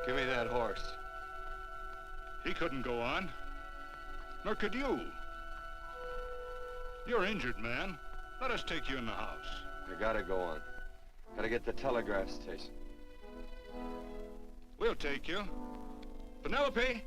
Give me that horse. He couldn't go on. Nor could you. You're injured, man. Let us take you in the house. I gotta go on. Gotta get to the telegraph station. We'll take you. Penelope!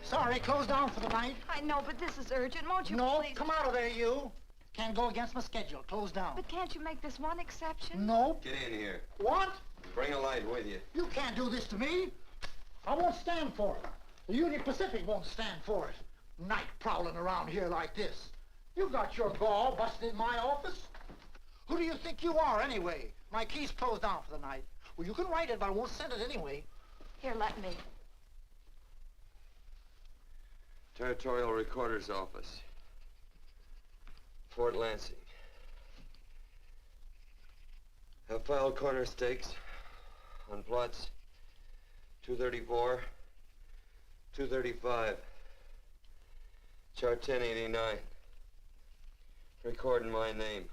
Sorry, closed down for the night. I know, but this is urgent. Won't you No, please? come out of there, you. Can't go against my schedule. Closed down. But can't you make this one exception? No. Get in here. What? Bring a light with you. You can't do this to me. I won't stand for it. The Union Pacific won't stand for it. Night prowling around here like this. You got your gall busting in my office? Who do you think you are, anyway? My key's closed down for the night. Well, you can write it, but I won't send it anyway. Here, let me. Territorial Recorder's Office. Fort Lansing. Have filed corner stakes on plots 234, 235, chart 1089. Recording my name.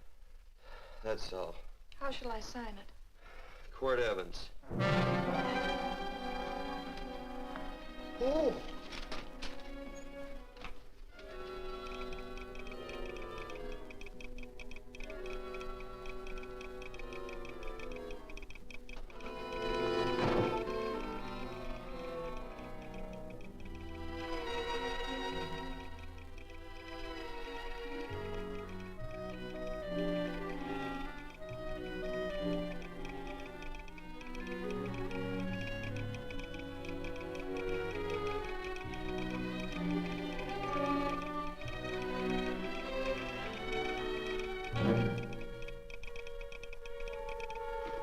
That's all. How shall I sign it? Quirt Evans. Oh.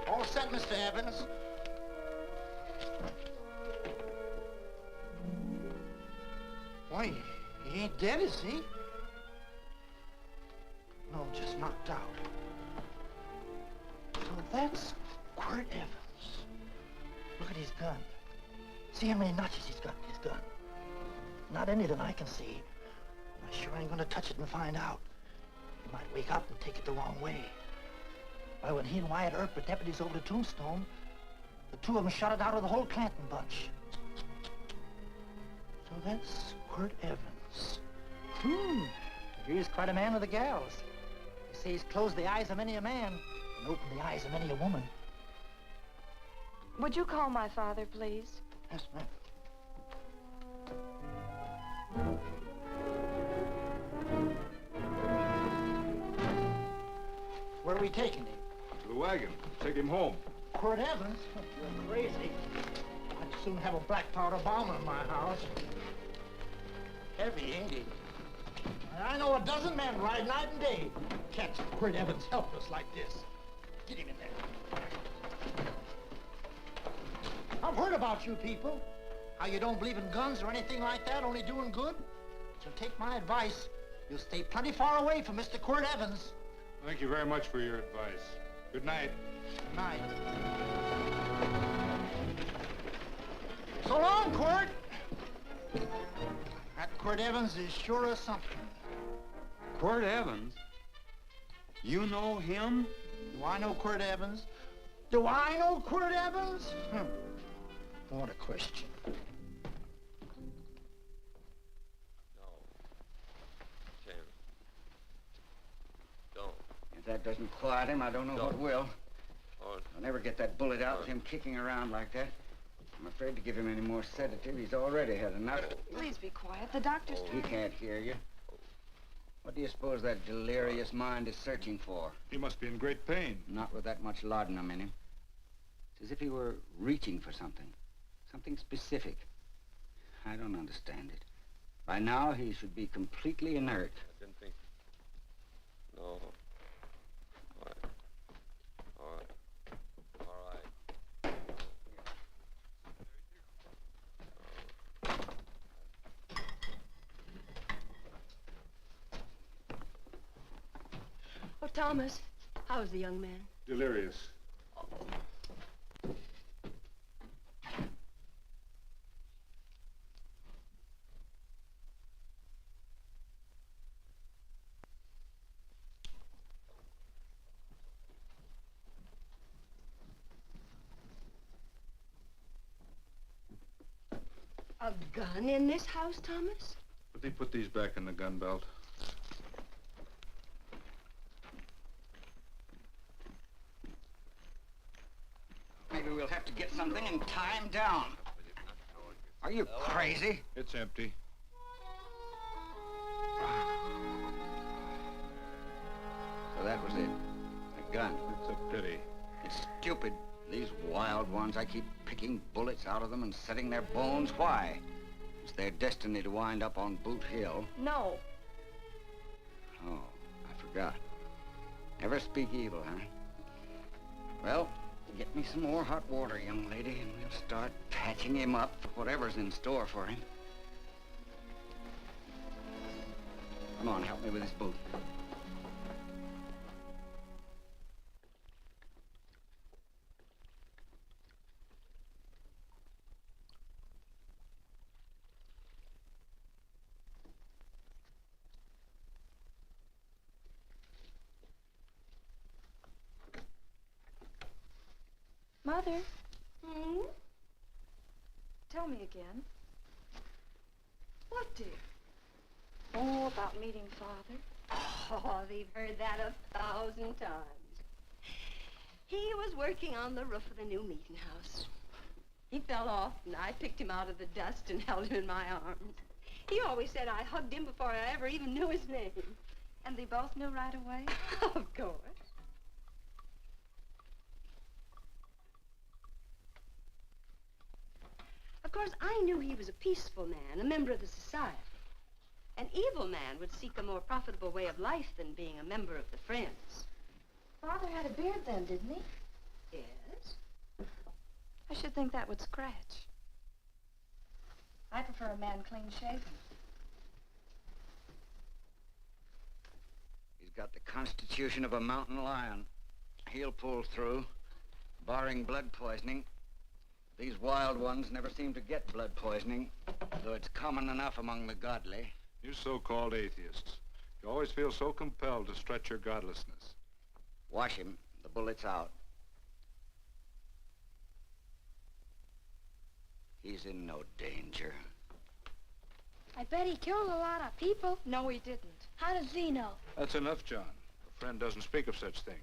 All set, Mr. Evans. Why, he ain't dead, is he? No, just knocked out. So that's Quirt Evans. Look at his gun. See how many notches he's got in his gun. Not any that I can see. I sure ain't gonna touch it and find out. He might wake up and take it the wrong way. Why, when he and Wyatt Earp were deputies over to Tombstone, the two of them shot it out of the whole Clanton bunch. So that's Quirt Evans. He's quite a man with the gals. They say he's closed the eyes of many a man and opened the eyes of many a woman. Would you call my father, please? Yes, ma'am. Where are we taking him? To the wagon. Take him home. Quirt Evans? You're crazy. I'd soon have a black powder bomb in my house. Heavy, ain't he? I know a dozen men ride night and day. Catch Quirt Evans helpless like this. Get him in there. I've heard about you people. How you don't believe in guns or anything like that, only doing good. So take my advice. You'll stay plenty far away from Mr. Quirt Evans. Thank you very much for your advice. Good night. Good night. So long, Quirt. That Quirt Evans is sure a something. Quirt Evans? You know him? Do I know Quirt Evans? Do I know Quirt Evans? What a question. No. Tim. Don't. If that doesn't quiet him, I don't know what will. Oh. I'll never get that bullet out with him kicking around like that. I'm afraid to give him any more sedative. He's already had enough. Please be quiet. The doctor's He trying. can't hear you. What do you suppose that delirious mind is searching for? He must be in great pain. Not with that much laudanum in him. It's as if he were reaching for something. Something specific. I don't understand it. By now, he should be completely inert. I didn't think. No. All right. All right. All right. Oh, Thomas, how's the young man? Delirious. A gun in this house, Thomas? But they put these back in the gun belt. Maybe we'll have to get something and tie him down. Are you crazy? It's empty. So that was it. A gun. It's a pity. It's stupid. These wild ones, I keep picking bullets out of them and setting their bones. Why? It's their destiny to wind up on Boot Hill. No. Oh, I forgot. Never speak evil, huh? Well, get me some more hot water, young lady, and we'll start patching him up for whatever's in store for him. Come on, help me with his boot. Mother, Hmm? tell me again. What, dear? Oh, about meeting Father. Oh, they've heard that 1,000 times. He was working on the roof of the new meeting house. He fell off, and I picked him out of the dust and held him in my arms. He always said I hugged him before I ever even knew his name. And they both knew right away? Of course. Of course, I knew he was a peaceful man, a member of the society. An evil man would seek a more profitable way of life than being a member of the Friends. Father had a beard then, didn't he? Yes? I should think that would scratch. I prefer a man clean-shaven. He's got the constitution of a mountain lion. He'll pull through, barring blood poisoning. These wild ones never seem to get blood poisoning, though it's common enough among the godly. You so-called atheists. You always feel so compelled to stretch your godlessness. Wash him. The bullet's out. He's in no danger. I bet he killed a lot of people. No, he didn't. How does he know? That's enough, John. A friend doesn't speak of such things.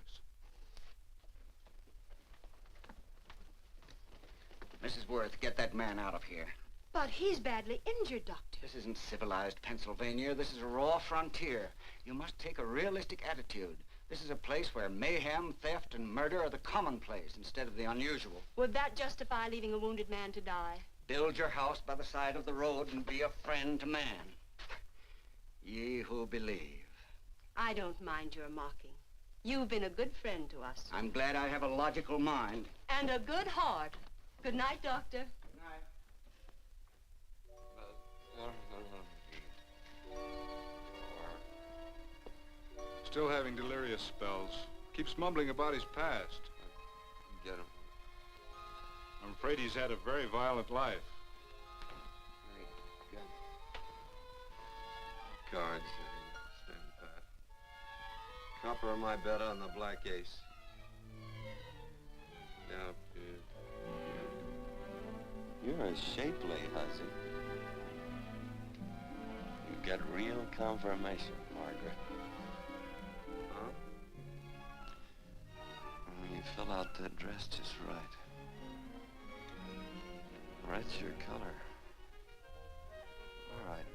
Mrs. Worth, get that man out of here. But he's badly injured, Doctor. This isn't civilized Pennsylvania. This is a raw frontier. You must take a realistic attitude. This is a place where mayhem, theft, and murder are the commonplace instead of the unusual. Would that justify leaving a wounded man to die? Build your house by the side of the road and be a friend to man. Ye who believe. I don't mind your mocking. You've been a good friend to us. I'm glad I have a logical mind. And a good heart. Good night, Doctor. Good night. Still having delirious spells. Keeps mumbling about his past. Get him. I'm afraid he's had a very violent life. Cards. Stand pat. Copper on my bet on the black ace. Now, you're a shapely hussy. You get real confirmation, Margaret. Huh? Oh, you fill out that dress just right. Red's your color. All right,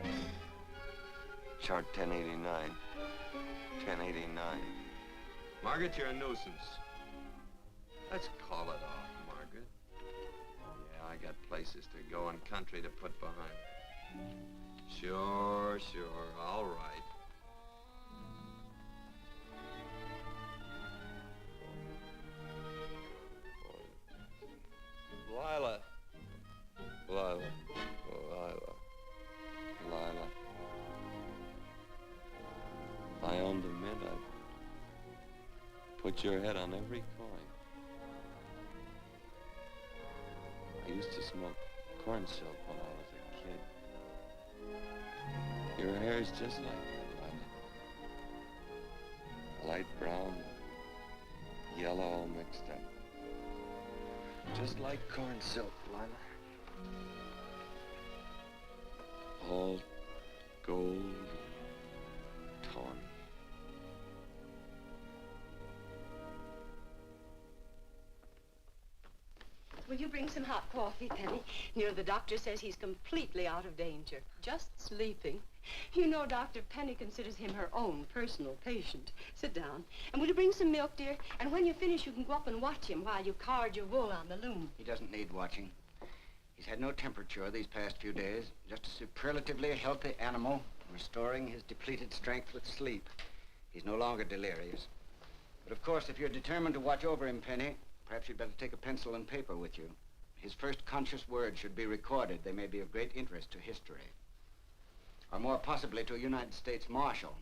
Margaret. Chart 1089. 1089. Margaret, you're a nuisance. Let's call it off, Margaret. Yeah, I got places to go and country to put behind me. Sure, all right. Lila. If I owned a mint, I'd put your head on every coin. I used to smoke corn silk when I was a kid. Your hair's just like that, Lila. Light brown, yellow all mixed up. Just like corn silk, Lila. All gold, tawny. Will you bring some hot coffee, Penny? You know, the doctor says he's completely out of danger. Just sleeping. You know, Dr. Penny considers him her own personal patient. Sit down. And will you bring some milk, dear? And when you finish, you can go up and watch him while you card your wool on the loom. He doesn't need watching. He's had no temperature these past few days. Just a superlatively healthy animal, restoring his depleted strength with sleep. He's no longer delirious. But of course, if you're determined to watch over him, Penny, perhaps you'd better take a pencil and paper with you. His first conscious words should be recorded. They may be of great interest to history. Or more possibly to a United States Marshal.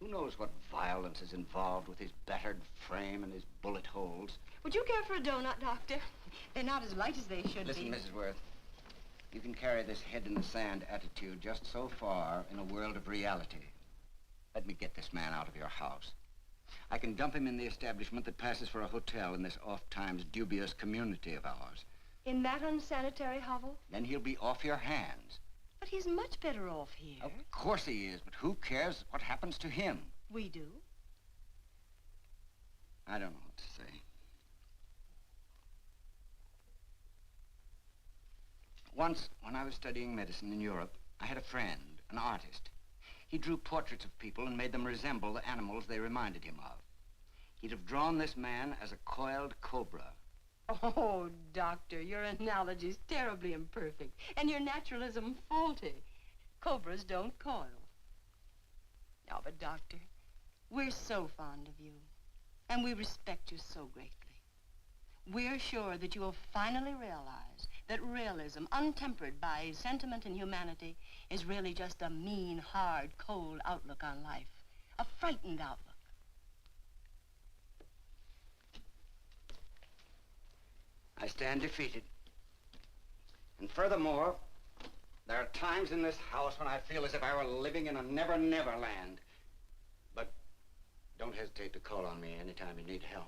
Who knows what violence is involved with his battered frame and his bullet holes. Would you care for a donut, Doctor? They're not as light as they should Listen, be. Mrs. Worth. You can carry this head-in-the-sand attitude just so far in a world of reality. Let me get this man out of your house. I can dump him in the establishment that passes for a hotel in this oft-times dubious community of ours. In that unsanitary hovel? Then he'll be off your hands. But he's much better off here. Of course he is, but who cares what happens to him? We do. I don't know what to say. Once, when I was studying medicine in Europe, I had a friend, an artist. He drew portraits of people and made them resemble the animals they reminded him of. He'd have drawn this man as a coiled cobra. Oh, Doctor, your analogy's terribly imperfect, and your naturalism faulty. Cobras don't coil. No, but Doctor, we're so fond of you, and we respect you so greatly. We're sure that you will finally realize that realism, untempered by sentiment and humanity, is really just a mean, hard, cold outlook on life. A frightened outlook. I stand defeated. And furthermore, there are times in this house when I feel as if I were living in a never-never land. But don't hesitate to call on me anytime you need help.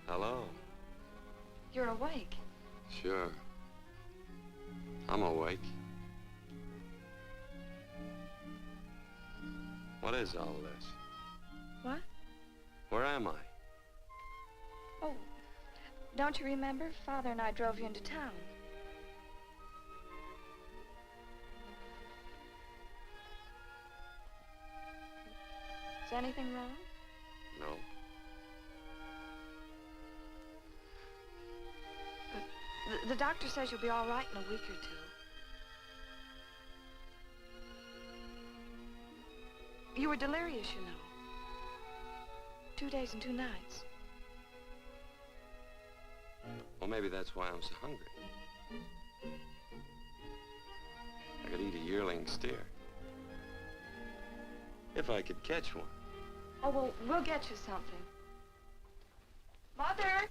Hello. You're awake. Sure. I'm awake. What is all this? What? Where am I? Oh, don't you remember? Father and I drove you into town. Is anything wrong? No. The doctor says you'll be all right in a week or two. You were delirious, you know. 2 days and 2 nights. Well, maybe that's why I'm so hungry. I could eat a yearling steer. If I could catch one. Oh, well, we'll get you something. Mother!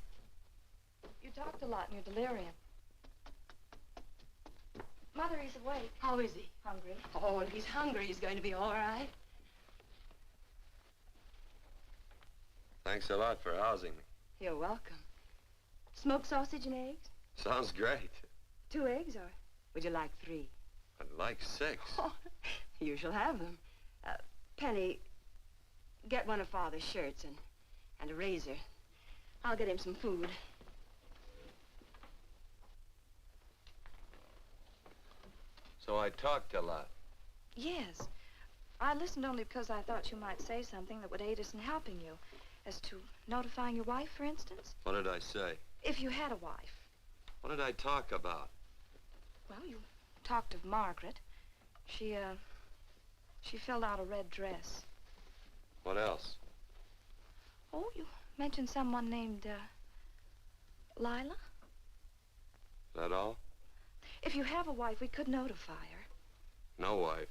You talked a lot in your delirium. Mother, he's awake. How is he? Hungry. Oh, if he's hungry, he's going to be all right. Thanks a lot for housing me. You're welcome. Smoked sausage and eggs? Sounds great. 2 eggs, or would you like 3? I'd like 6. Oh, you shall have them. Penny, get one of Father's shirts and a razor. I'll get him some food. So I talked a lot. Yes. I listened only because I thought you might say something that would aid us in helping you. As to notifying your wife, for instance. What did I say? If you had a wife. What did I talk about? Well, you talked of Margaret. She filled out a red dress. What else? Oh, you mentioned someone named, Lila? That all? If you have a wife, we could notify her. No wife.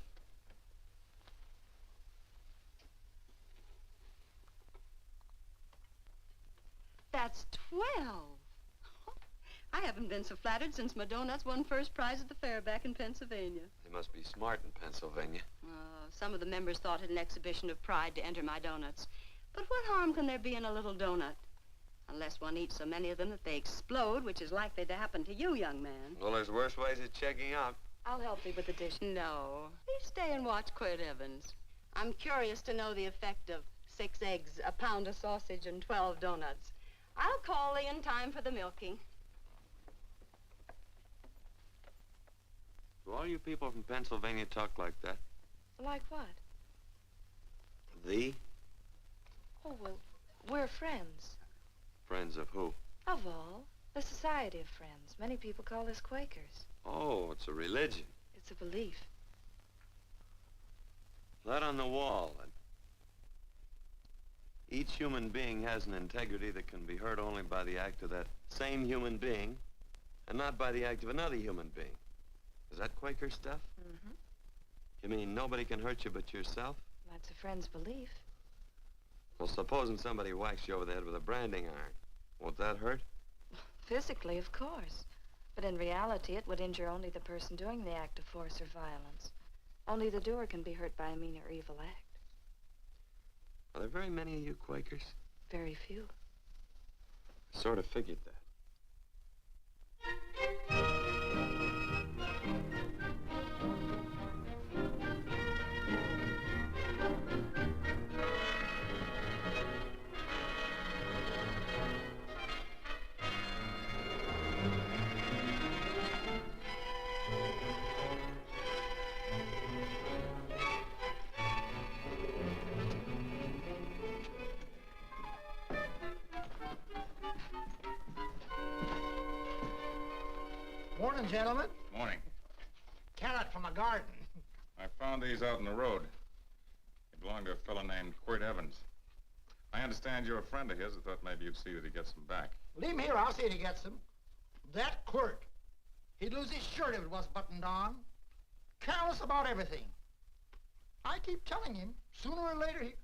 That's 12. I haven't been so flattered since my donuts won first prize at the fair back in Pennsylvania. They must be smart in Pennsylvania. Some of the members thought it an exhibition of pride to enter my donuts. But what harm can there be in a little donut? Unless one eats so many of them that they explode, which is likely to happen to you, young man. Well, there's worse ways of checking out. I'll help you with the dish. No. Please stay and watch Quirt Evans. I'm curious to know the effect of 6 eggs, a pound of sausage, and 12 donuts. I'll call thee in time for the milking. Do all you people from Pennsylvania talk like that? Like what? Thee? Oh, well, we're friends. Friends of who? Of all. The Society of Friends. Many people call us Quakers. Oh, it's a religion. It's a belief. That on the wall. And each human being has an integrity that can be hurt only by the act of that same human being, and not by the act of another human being. Is that Quaker stuff? Mm-hmm. You mean nobody can hurt you but yourself? That's a friend's belief. Well, supposing somebody whacks you over the head with a branding iron. Won't that hurt? Physically, of course. But in reality, it would injure only the person doing the act of force or violence. Only the doer can be hurt by a mean or evil act. Are there very many of you Quakers? Very few. I sort of figured that. Morning, gentlemen. Morning. Carrot from a garden. I found these out in the road. They belong to a fellow named Quirt Evans. I understand you're a friend of his. I thought maybe you'd see that he gets them back. Leave him here, I'll see that he gets them. That Quirt. He'd lose his shirt if it was buttoned on. Careless about everything. I keep telling him, sooner or later he...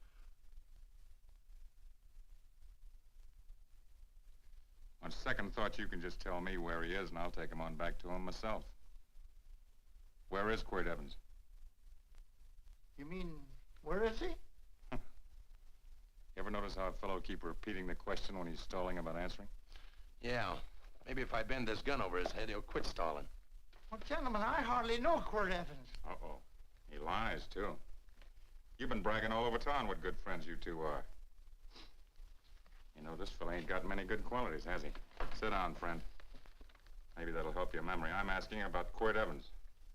On second thought, you can just tell me where he is, and I'll take him on back to him myself. Where is Quirt Evans? You mean, where is he? You ever notice how a fellow keep repeating the question when he's stalling about answering? Yeah. Maybe if I bend this gun over his head, he'll quit stalling. Well, gentlemen, I hardly know Quirt Evans. Uh-oh. He lies, too. You've been bragging all over town what good friends you two are. You know, this fella ain't got many good qualities, has he? Sit down, friend. Maybe that'll help your memory. I'm asking about Quirt Evans.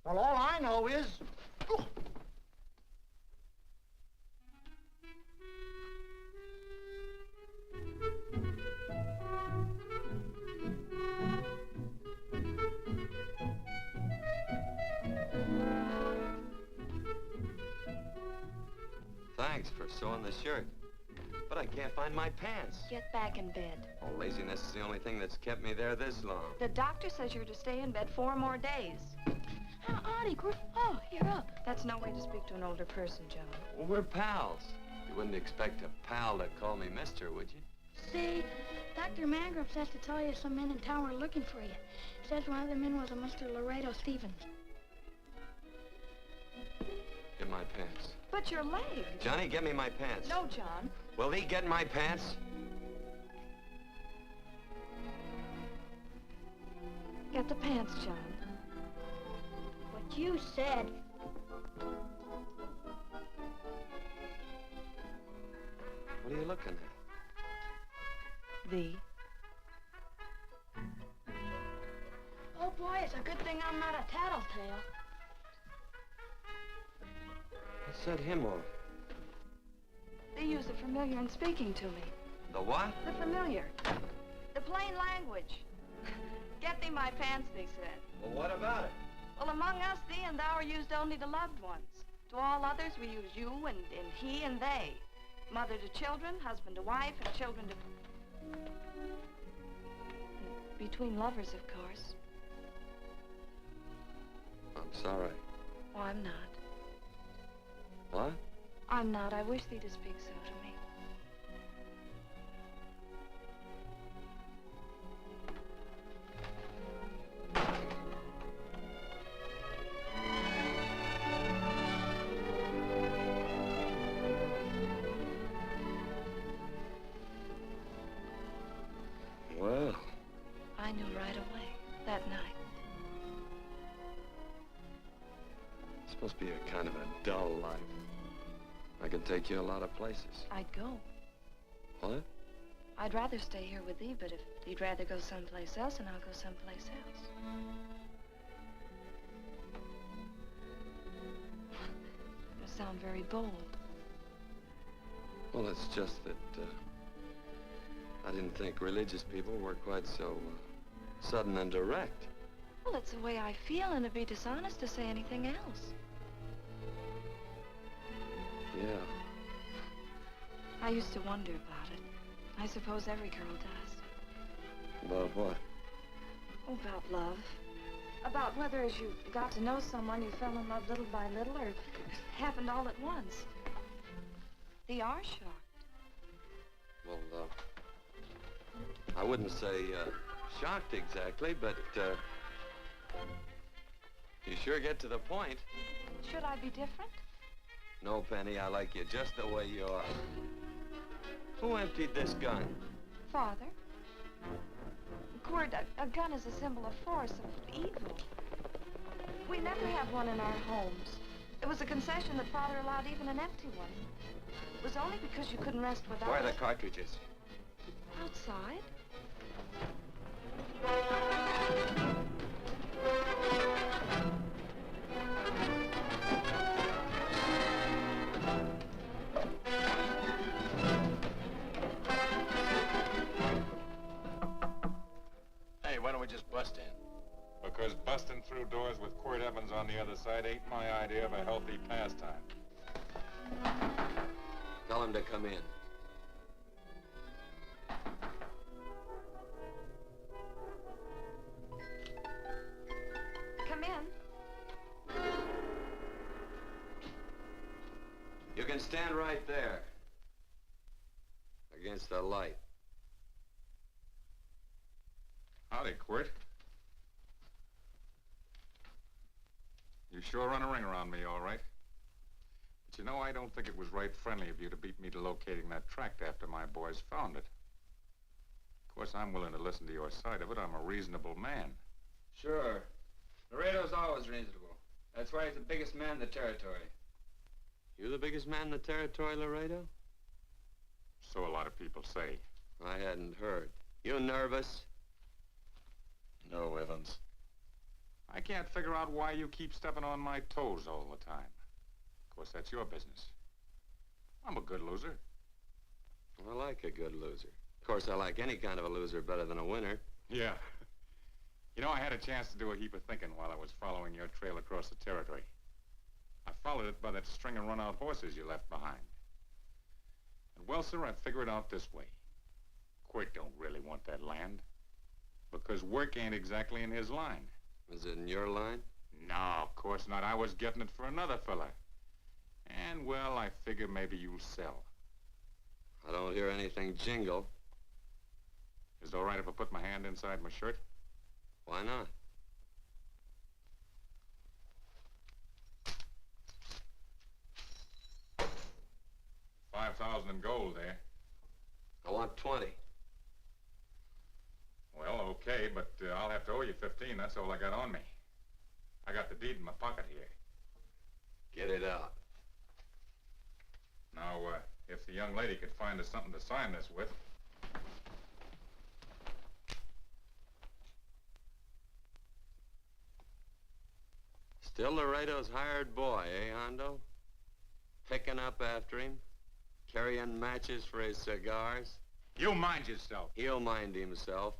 Well, all I know is... Oh. Thanks for sewing the shirt. But I can't find my pants. Get back in bed. Oh, laziness is the only thing that's kept me there this long. The doctor says you're to stay in bed 4 more days. Howdy, Quirt. Oh, you're up. That's no way to speak to an older person, Joan. Well, we're pals. You wouldn't expect a pal to call me mister, would you? Say, Dr. Mangrove says to tell you some men in town were looking for you. Says one of the men was a Mr. Laredo Stevens. Get my pants. But your leg. Johnny, get me my pants. No, John. Will he get my pants? Get the pants, John. What you said. What are you looking at? The. Oh, boy, it's a good thing I'm not a tattletale. What set him off? They use the familiar in speaking to me. The what? The familiar. The plain language. Get thee my pants, they said. Well, what about it? Well, among us, thee and thou are used only to loved ones. To all others, we use you and he and they. Mother to children, husband to wife, and children to... Between lovers, of course. I'm sorry. Oh, I'm not. What? I'm not. I wish thee to speak so to me. Well. I knew right away, that night. It's supposed to be a kind of a dull life. I can take you a lot of places. I'd go. What? I'd rather stay here with thee, but if you'd rather go someplace else, then I'll go someplace else. You sound very bold. Well, it's just that, I didn't think religious people were quite so, sudden and direct. Well, it's the way I feel, and it'd be dishonest to say anything else. Yeah. I used to wonder about it. I suppose every girl does. About what? Oh, about love. About whether as you got to know someone, you fell in love little by little, or it happened all at once. They are shocked. Well, I wouldn't say, shocked exactly, but, you sure get to the point. Should I be different? No, Penny, I like you just the way you are. Who emptied this gun? Father. Quirt, a gun is a symbol of force, of evil. We never have one in our homes. It was a concession that Father allowed even an empty one. It was only because you couldn't rest without Where are it. the cartridges? Outside. Hey, why don't we just bust in? Because busting through doors with Quirt Evans on the other side ain't my idea of a healthy pastime. Tell him to come in. Come in. You can stand right there. Against the light. Howdy, Quirt. You sure run a ring around me, all right. But you know, I don't think it was right friendly of you to beat me to locating that tract after my boys found it. Of course, I'm willing to listen to your side of it. I'm a reasonable man. Sure. Laredo's always reasonable. That's why he's the biggest man in the territory. You the biggest man in the territory, Laredo? So a lot of people say. I hadn't heard. You nervous? No, Evans. I can't figure out why you keep stepping on my toes all the time. Of course, that's your business. I'm a good loser. I like a good loser. Of course, I like any kind of a loser better than a winner. Yeah. You know, I had a chance to do a heap of thinking while I was following your trail across the territory. I followed it by that string of run-out horses you left behind. And, well, sir, I figure it out this way. Quirt don't really want that land. Because work ain't exactly in his line. Is it in your line? No, of course not. I was getting it for another fella. And, well, I figure maybe you'll sell. I don't hear anything jingle. Is it all right if I put my hand inside my shirt? Why not? $5,000 in gold there. I want 20. Well, okay, but I'll have to owe you 15. That's all I got on me. I got the deed in my pocket here. Get it out. Now, if the young lady could find us something to sign this with. Still Laredo's hired boy, eh, Hondo? Picking up after him, carrying matches for his cigars. You mind yourself. He'll mind himself,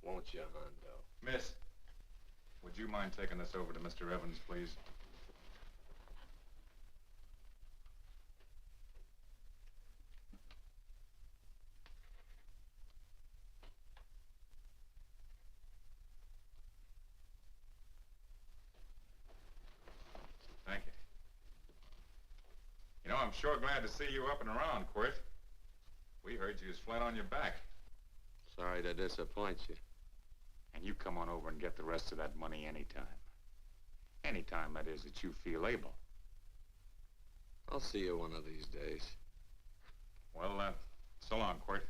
won't you, Hondo? Miss, would you mind taking this over to Mr. Evans, please? Thank you. You know, I'm sure glad to see you up and around, Quirt. We heard you was flat on your back. Sorry to disappoint you. And you come on over and get the rest of that money anytime. Anytime, that is, that you feel able. I'll see you one of these days. Well, so long, Quirt.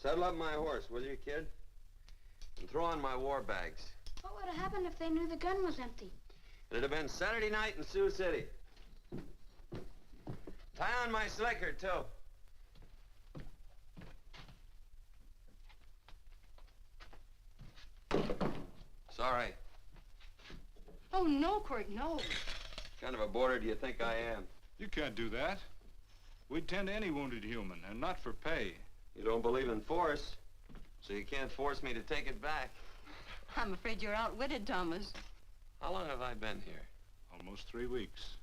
Saddle up my horse, will you, kid? And throw on my war bags. What would have happened if they knew the gun was empty? It'd have been Saturday night in Sioux City. Tie on my slicker, too. Sorry. Oh, no, Quirt, no. What kind of a boarder do you think I am? You can't do that. We'd tend to any wounded human, and not for pay. You don't believe in force, so you can't force me to take it back. I'm afraid you're outwitted, Thomas. How long have I been here? Almost 3 weeks.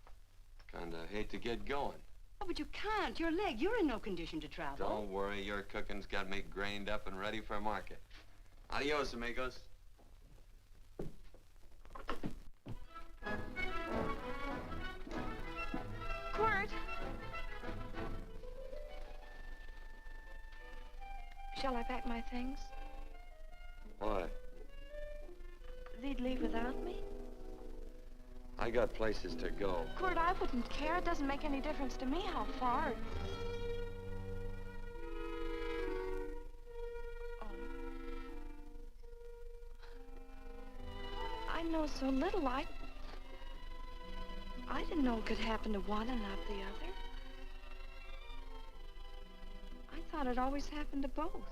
Kinda hate to get going. Oh, but you can't. Your leg, you're in no condition to travel. Don't worry, your cooking's got me grained up and ready for market. Adios, amigos. Quirt! Shall I pack my things? Why? They'd leave without me? I got places to go. Quirt, I wouldn't care. It doesn't make any difference to me how far. Oh. I know so little. I didn't know it could happen to one and not the other. I thought it always happened to both.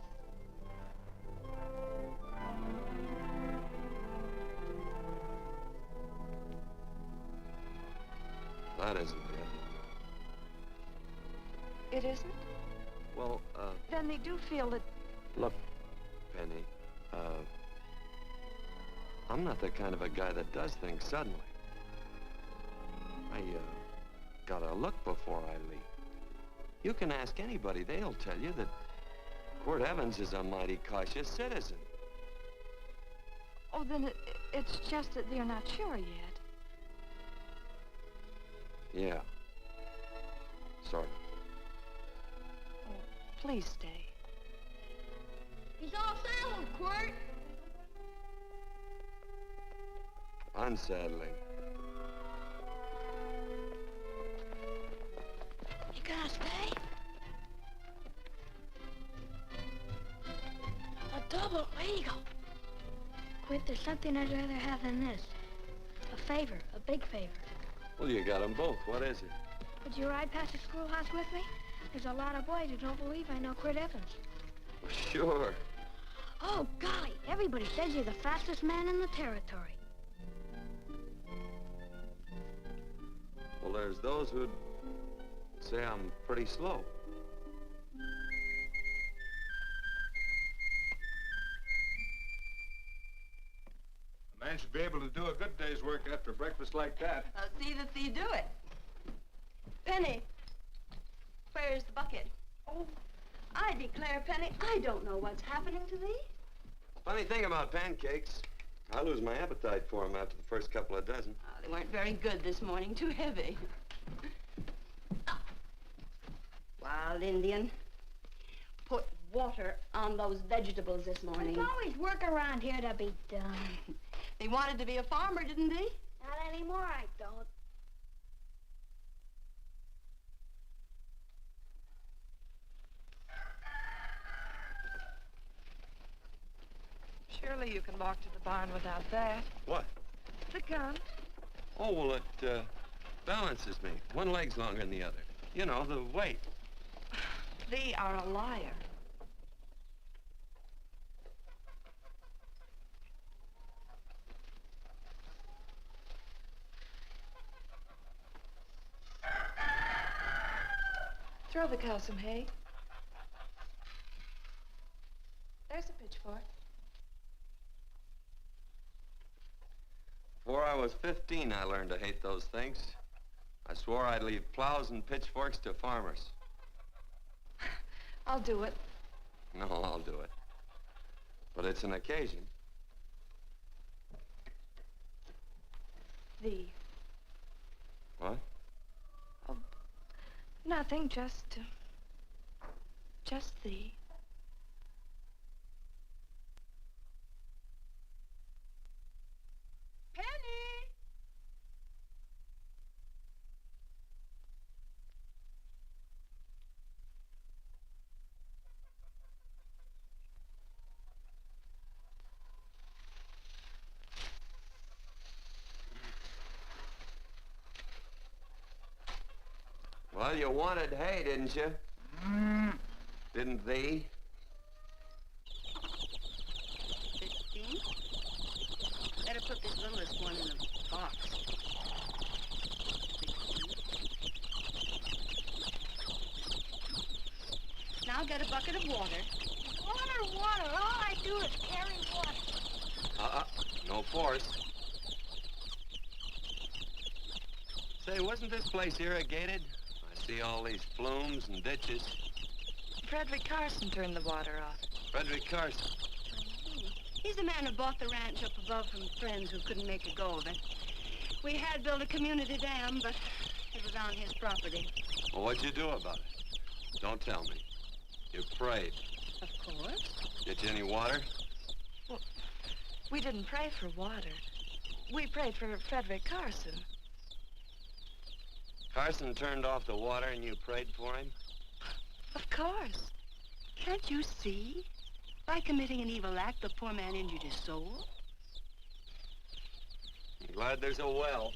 That isn't it. It isn't? Well, Then they do feel that... look, Penny, I'm not the kind of a guy that does things suddenly. I, gotta look before I leave. You can ask anybody, they'll tell you that Quirt Evans is a mighty cautious citizen. Oh, then it's just that they're not sure yet. Yeah. Sort of. Oh, please stay. He's all saddled, Quirt. Unsettling. You gonna stay? A double eagle. Quirt, there's something I'd rather have than this. A favor, a big favor. Well, you got them both. What is it? Would you ride past the schoolhouse with me? There's a lot of boys who don't believe I know Quirt Evans. Sure. Oh, golly, everybody says you're the fastest man in the territory. Well, there's those who'd say I'm pretty slow. The man should be able to do a good day's work after breakfast like that. I'll see that you do it. Penny, where's the bucket? Oh, I declare, Penny, I don't know what's happening to thee. Funny thing about pancakes, I lose my appetite for them after the first couple of dozen. Oh, they weren't very good this morning, too heavy. Wild Indian, put water on those vegetables this morning. There's always work around here to be done. He wanted to be a farmer, didn't he? Not anymore, I don't. Surely you can walk to the barn without that. What? The gun. Oh, well, it balances me. One leg's longer than the other. You know, the weight. Thee are a liar. Throw the cow some hay. There's a pitchfork. Before I was 15, I learned to hate those things. I swore I'd leave plows and pitchforks to farmers. I'll do it. No, I'll do it. But it's an occasion. Thee. What? Oh, nothing, just thee. Penny! Well, you wanted hay, didn't you? Didn't thee? 15? Better put this littlest one in a box. 16. Now get a bucket of water. Water, water. All I do is carry water. No force. Say, wasn't this place irrigated? I see all these flumes and ditches. Frederick Carson turned the water off. Frederick Carson. He's the man who bought the ranch up above from friends who couldn't make a go of it. We had built a community dam, but it was on his property. Well, what'd you do about it? Don't tell me. You prayed. Of course. Get you any water? Well, we didn't pray for water. We prayed for Frederick Carson. Carson turned off the water and you prayed for him? Of course. Can't you see? By committing an evil act, the poor man injured his soul. I'm glad there's a well.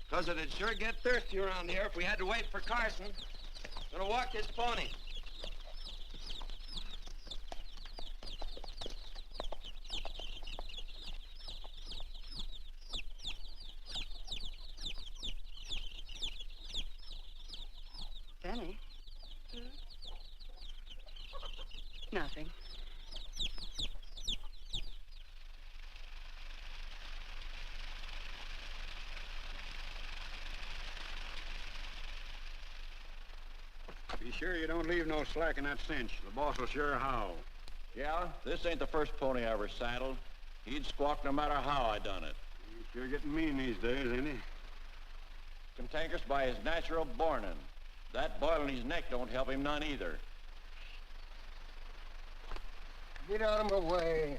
Because it'd sure get thirsty around here if we had to wait for Carson. Gonna walk his pony. Benny? Nothing. Be sure you don't leave no slack in that cinch. The boss will sure howl. Yeah, this ain't the first pony I ever saddled. He'd squawk no matter how I done it. He's sure getting mean these days, ain't he? Cantankerous by his natural bornin'. That boil in his neck don't help him none either. Get out of my way.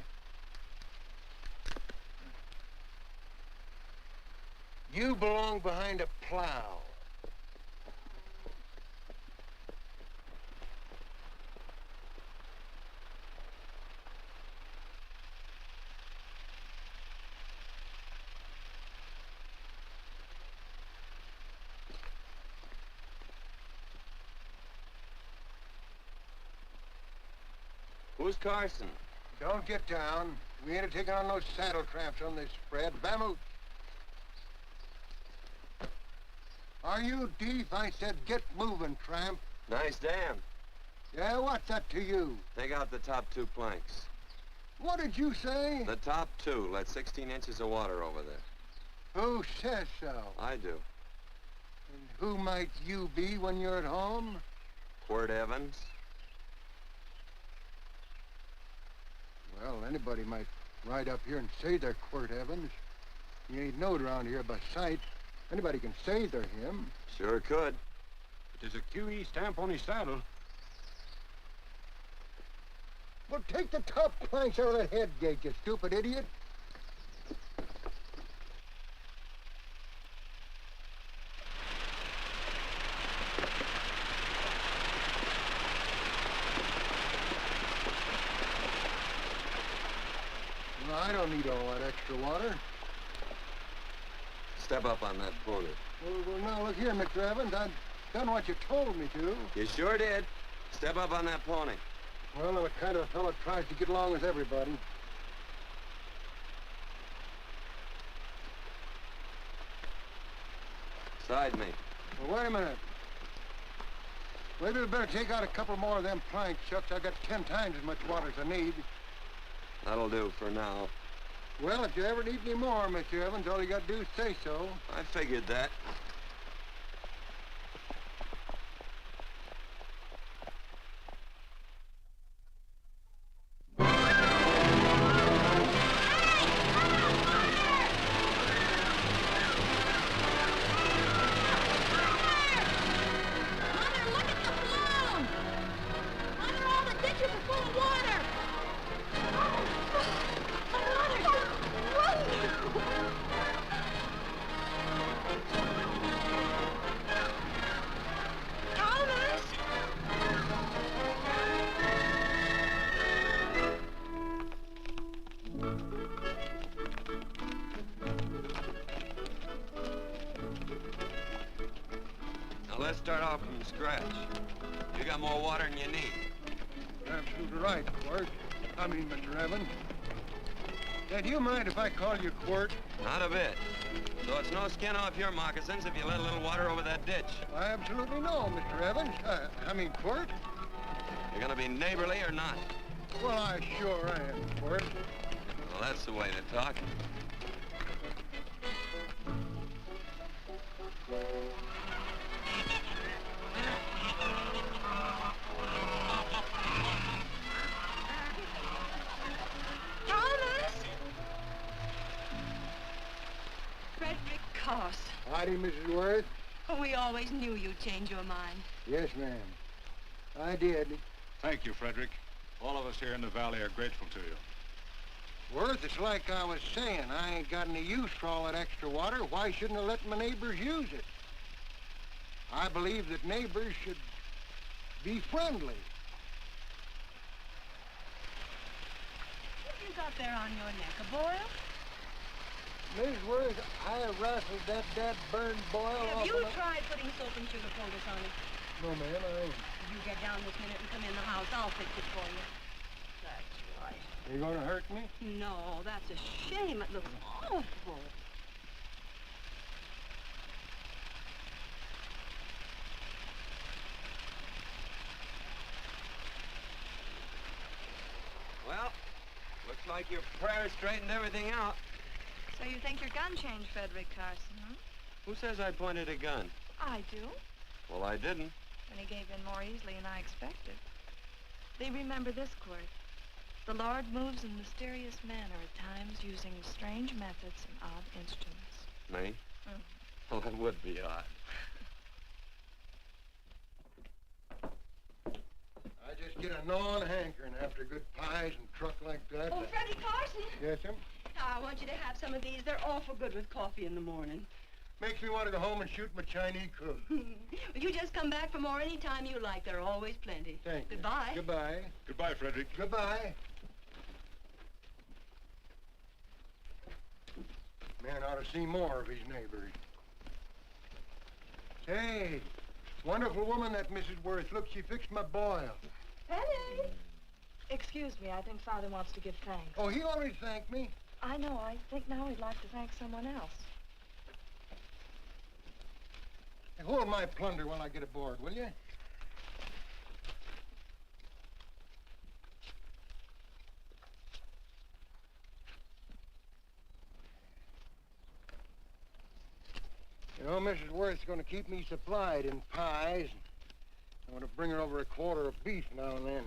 You belong behind a plow. Who's Carson? Don't get down. We ain't taking on no saddle tramps on this spread. Vamoose. Are you deef? I said get moving, tramp. Nice dam. Yeah, what's that to you? Take out the top 2 planks. What did you say? The top two let 16 inches of water over there. Who says so? I do. And who might you be when you're at home? Quirt Evans. Well, anybody might ride up here and say they're Quirt Evans. You ain't knowed around here by sight. Anybody can say they're him. Sure could. But there's a QE stamp on his saddle. Well, take the top planks out of that head gate, you stupid idiot. Well, I don't need all that extra water. Step up on that pony. Well, now, look here, Mr. Evans. I've done what you told me to. You sure did. Step up on that pony. Well, I'm the kind of fellow that tries to get along with everybody. Side me. Well, wait a minute. Maybe we better take out a couple more of them planks, Chucks. I got 10 times as much water as I need. That'll do for now. Well, if you ever need any more, Mr. Evans, all you got to do is say so. I figured that. Let's start off from scratch. You got more water than you need. You're absolutely right, Quirt. Mr. Evans. Yeah, do you mind if I call you Quirt? Not a bit. So it's no skin off your moccasins if you let a little water over that ditch. I absolutely know, Mr. Evans. Quirt. You're gonna be neighborly or not? Well, I sure am, Quirt. Well, that's the way to talk. Howdy, Mrs. Worth. We always knew you'd change your mind. Yes, ma'am. I did. Thank you, Frederick. All of us here in the valley are grateful to you. Worth, it's like I was saying. I ain't got any use for all that extra water. Why shouldn't I let my neighbors use it? I believe that neighbors should be friendly. What you got there on your neck, a boil? Miss Worth, I rustled that burned boil off. Have you tried putting soap and sugar poultice on it? No, ma'am, I ain't. You get down this minute and come in the house. I'll fix it for you. That's right. You gonna hurt me? No, that's a shame. It looks awful. Well, looks like your prayer straightened everything out. So you think your gun changed, Frederick Carson, huh? Who says I pointed a gun? I do. Well, I didn't. And he gave in more easily than I expected. They remember this, Quirt. The Lord moves in mysterious manner at times, using strange methods and odd instruments. Me? Well, that would be odd. I just get a gnawing hankering after good pies and truck like that. Oh, Freddie Carson. Yes, ma'am? I want you to have some of these. They're awful good with coffee in the morning. Makes me want to go home and shoot my Chinese cook. Well, you just come back for more any time you like. There are always plenty. Thank you. Goodbye. Goodbye. Goodbye, Frederick. Goodbye. Man ought to see more of his neighbors. Say, wonderful woman, that Mrs. Worth. Look, she fixed my boil. Penny! Excuse me, I think Father wants to give thanks. Oh, he already thanked me. I know. I think now he'd like to thank someone else. Hey, hold my plunder while I get aboard, will you? Mrs. Worth's going to keep me supplied in pies. I'm going to bring her over a quarter of beef now and then.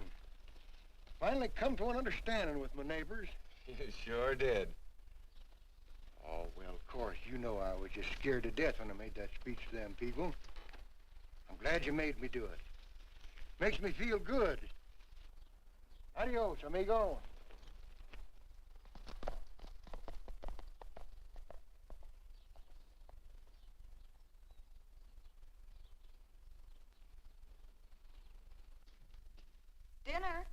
Finally come to an understanding with my neighbors. You sure did. Oh, well, of course, you know I was just scared to death when I made that speech to them people. I'm glad you made me do it. Makes me feel good. Adios, amigo. Dinner.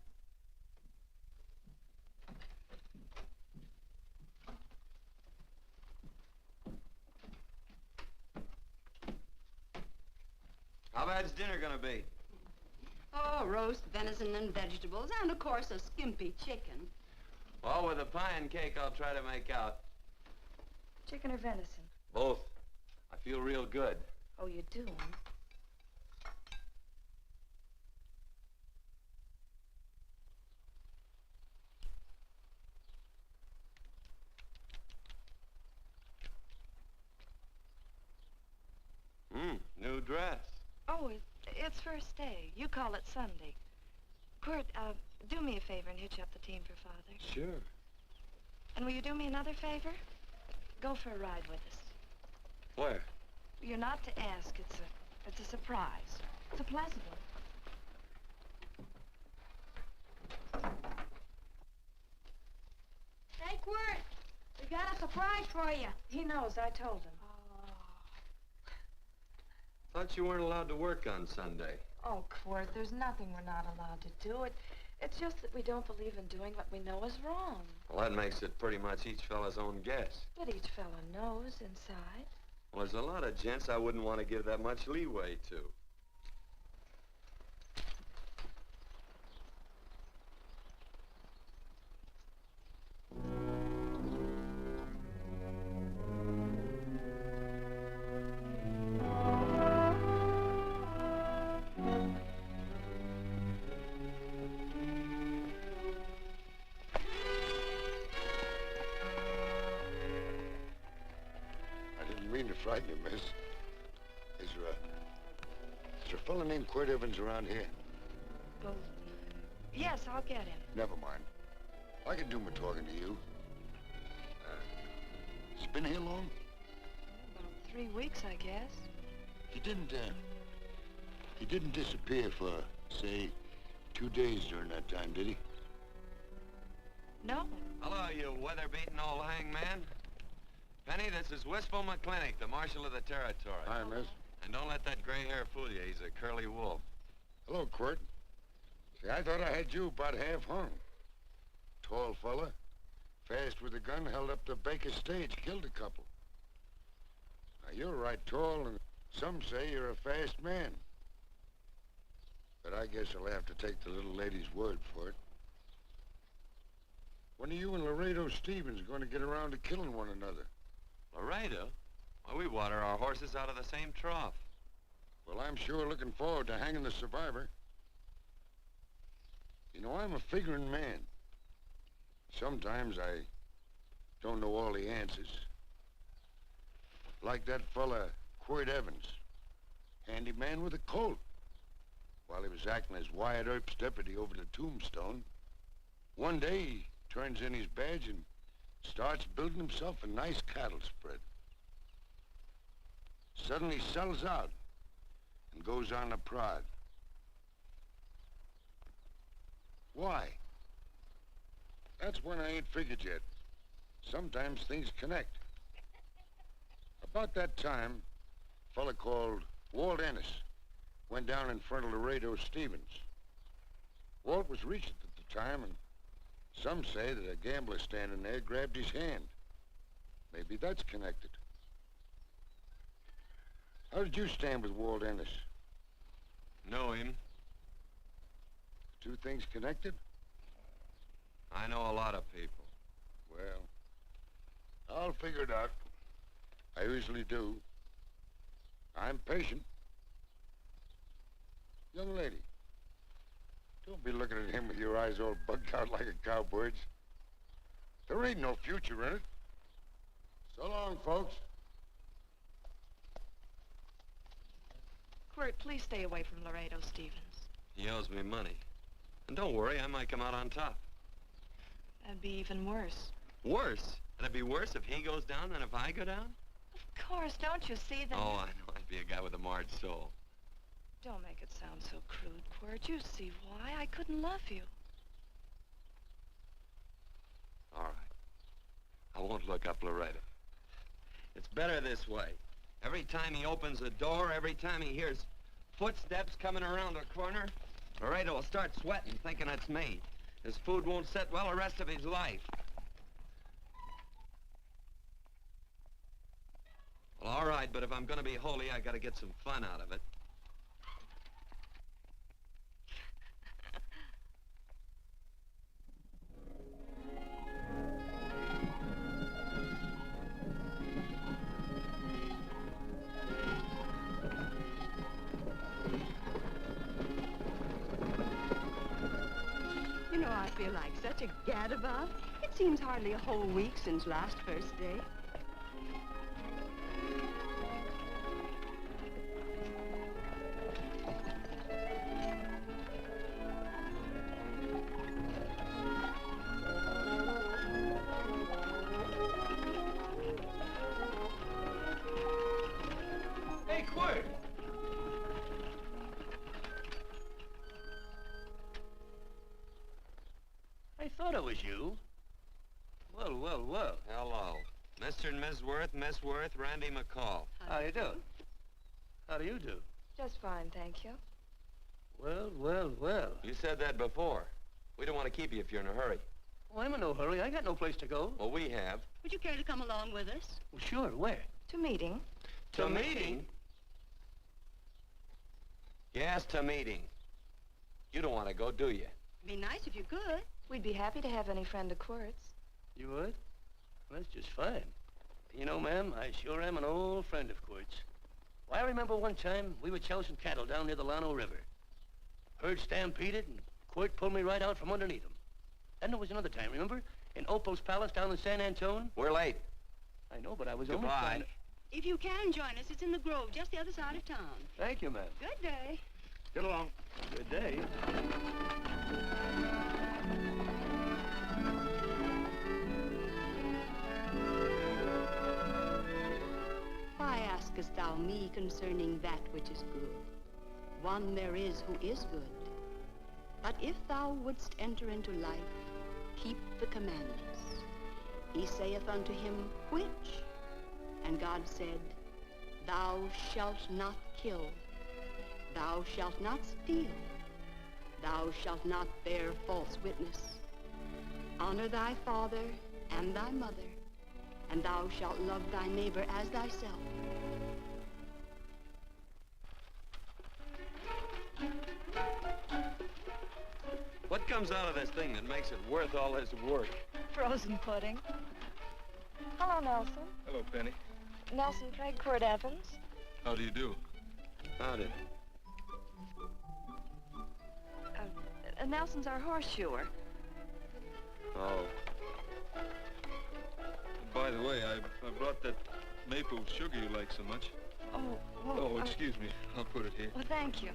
How bad's dinner gonna be? Oh, roast venison and vegetables, and of course a skimpy chicken. Well, with a pie and cake, I'll try to make out. Chicken or venison? Both. I feel real good. Oh, you do? New dress. Oh, it's first day. You call it Sunday. Quirt, do me a favor and hitch up the team for Father. Sure. And will you do me another favor? Go for a ride with us. Where? You're not to ask. It's a surprise. It's a pleasant one. Hey, Quirt, we got a surprise for you. He knows. I told him. Thought you weren't allowed to work on Sunday. Oh, Quirt, there's nothing we're not allowed to do. It's just that we don't believe in doing what we know is wrong. Well, that makes it pretty much each fella's own guess. But each fella knows inside. Well, there's a lot of gents I wouldn't want to give that much leeway to. Frighten you, miss. Is there a fella named Quirt Evans around here? Well, yes, I'll get him. Never mind. I can do my talking to you. He's been here long? About 3 weeks, I guess. He didn't disappear for, say, 2 days during that time, did he? No. Hello, you weather-beaten old hangman. Penny, this is Wistful McClintock, the Marshal of the Territory. Hi, miss. And don't let that gray hair fool you. He's a curly wolf. Hello, Quirt. See, I thought I had you about half hung. Tall fella, fast with a gun, held up the Baker stage, killed a couple. Now, you're right tall, and some say you're a fast man. But I guess I'll have to take the little lady's word for it. When are you and Laredo Stevens going to get around to killing one another? Laredo? Well, we water our horses out of the same trough. Well, I'm sure looking forward to hanging the survivor. You know, I'm a figuring man. Sometimes I don't know all the answers. Like that fella, Quirt Evans. Handyman with a colt. While he was acting as Wyatt Earp's deputy over the tombstone, one day he turns in his badge and starts building himself a nice cattle spread. Suddenly sells out and goes on a prod. Why? That's one I ain't figured yet. Sometimes things connect. About that time, a fella called Walt Ennis went down in front of Laredo Stevens. Walt was Regent at the time, and some say that a gambler standing there grabbed his hand. Maybe that's connected. How did you stand with Walt Ennis? Know him. Two things connected? I know a lot of people. Well, I'll figure it out. I usually do. I'm patient. Young lady, don't be looking at him with your eyes all bugged out like a cowbird's. There ain't no future in it. So long, folks. Quirt, please stay away from Laredo, Stevens. He owes me money. And don't worry, I might come out on top. That'd be even worse. Worse? It'd be worse if he goes down than if I go down? Of course, don't you see that? Oh, I know. I'd be a guy with a marred soul. Don't make it sound so crude, Quirt. You see why I couldn't love you. All right. I won't look up Laredo. It's better this way. Every time he opens the door, every time he hears footsteps coming around the corner, Laredo will start sweating, thinking it's me. His food won't sit well the rest of his life. Well, all right, but if I'm gonna be holy, I gotta get some fun out of it. You know, I feel like such a gadabout. It seems hardly a whole week since last first day. Hey, Quirt! I thought it was you. Well, well, well. Hello. Mr. and Miss Worth, Randy McCall. How you doing? How do you do? Just fine, thank you. Well, well, well. You said that before. We don't want to keep you if you're in a hurry. Well, I'm in no hurry. I got no place to go. Well, we have. Would you care to come along with us? Well, sure. Where? To meeting. To meeting? Yes, to meeting. You don't want to go, do you? Be nice if you could. We'd be happy to have any friend of Quirt's. You would? Well, that's just fine. You know, ma'am, I sure am an old friend of Quirt's. Well, I remember one time we were chousing cattle down near the Llano River. Herd stampeded, and Quirt pulled me right out from underneath him. Then there was another time, remember? In Opal's Palace down in San Antone? We're late. I know, but I was only Goodbye. trying to... If you can join us, it's in the Grove, just the other side of town. Thank you, ma'am. Good day. Get along. Good day. Why askest thou me concerning that which is good? One there is who is good. But if thou wouldst enter into life, keep the commandments. He saith unto him, which? And God said, thou shalt not kill. Thou shalt not steal. Thou shalt not bear false witness. Honor thy father and thy mother, and thou shalt love thy neighbor as thyself. What comes out of this thing that makes it worth all this work? Frozen pudding. Hello, Nelson. Hello, Penny. Nelson Craig, Quirt Evans. How do you do? Howdy. Nelson's our horseshoer. Oh. By the way, I brought that maple sugar you like so much. Oh, well... Oh, excuse me. I'll put it here. Well, thank you.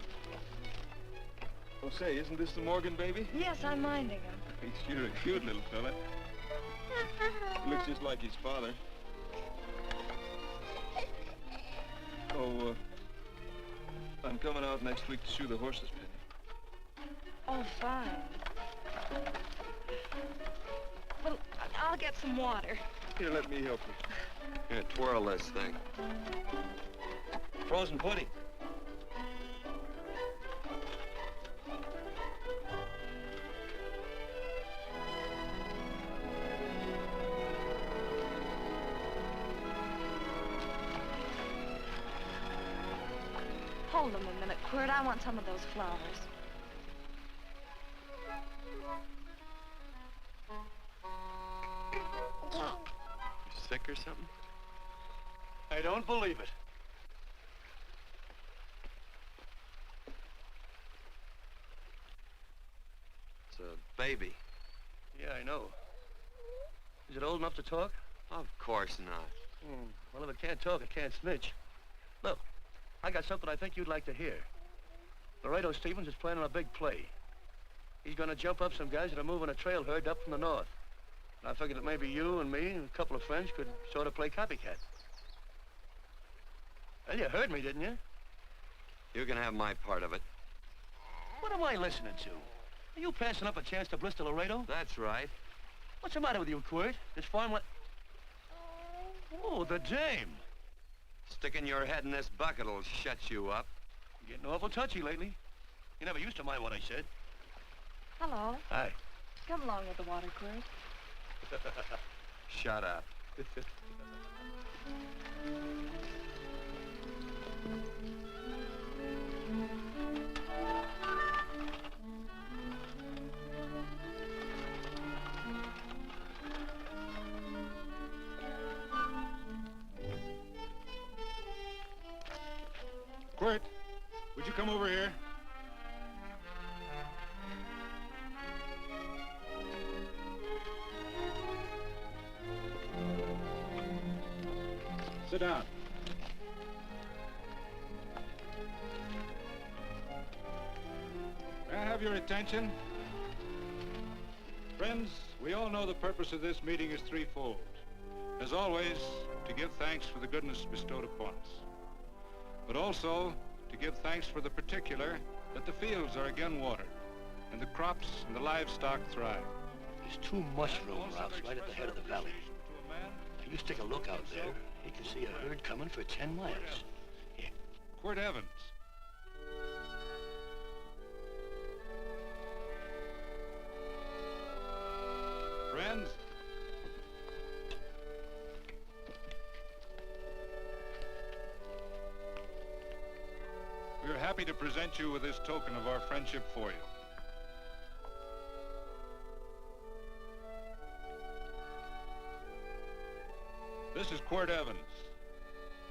Oh, say, isn't this the Morgan baby? Yes, I'm minding him. He's sure a cute little fella. Looks just like his father. Oh, I'm coming out next week to shoe the horses, Penny. Oh, fine. Well, I'll get some water. Here, let me help you. Here, twirl this thing. Frozen pudding. Hold them a minute, Quirt. I want some of those flowers. You sick or something? I don't believe it. It's a baby. Yeah, I know. Is it old enough to talk? Of course not. Well, if it can't talk, it can't snitch. Look, I got something I think you'd like to hear. Laredo Stevens is planning a big play. He's gonna jump up some guys that are moving a trail herd up from the north. And I figured that maybe you and me and a couple of friends could sort of play copycat. Well, you heard me, didn't you? You can have my part of it. What am I listening to? Are you passing up a chance to blister Laredo? That's right. What's the matter with you, Quirt? This farm Oh, the dame. Sticking your head in this bucket will shut you up. You're getting awful touchy lately. You never used to mind what I said. Hello. Hi. Come along with the water, Quirt. Shut up. Quirt, would you come over here? Sit down. May I have your attention? Friends, we all know the purpose of this meeting is threefold. As always, to give thanks for the goodness bestowed upon us, but also to give thanks for the particular that the fields are again watered and the crops and the livestock thrive. There's 2 mushroom routes right at the head of the valley. If you stick a look out there, you can see a herd coming for 10 miles. Here. Quirt Evans. Friends, we are happy to present you with this token of our friendship for you. This is Quirt Evans.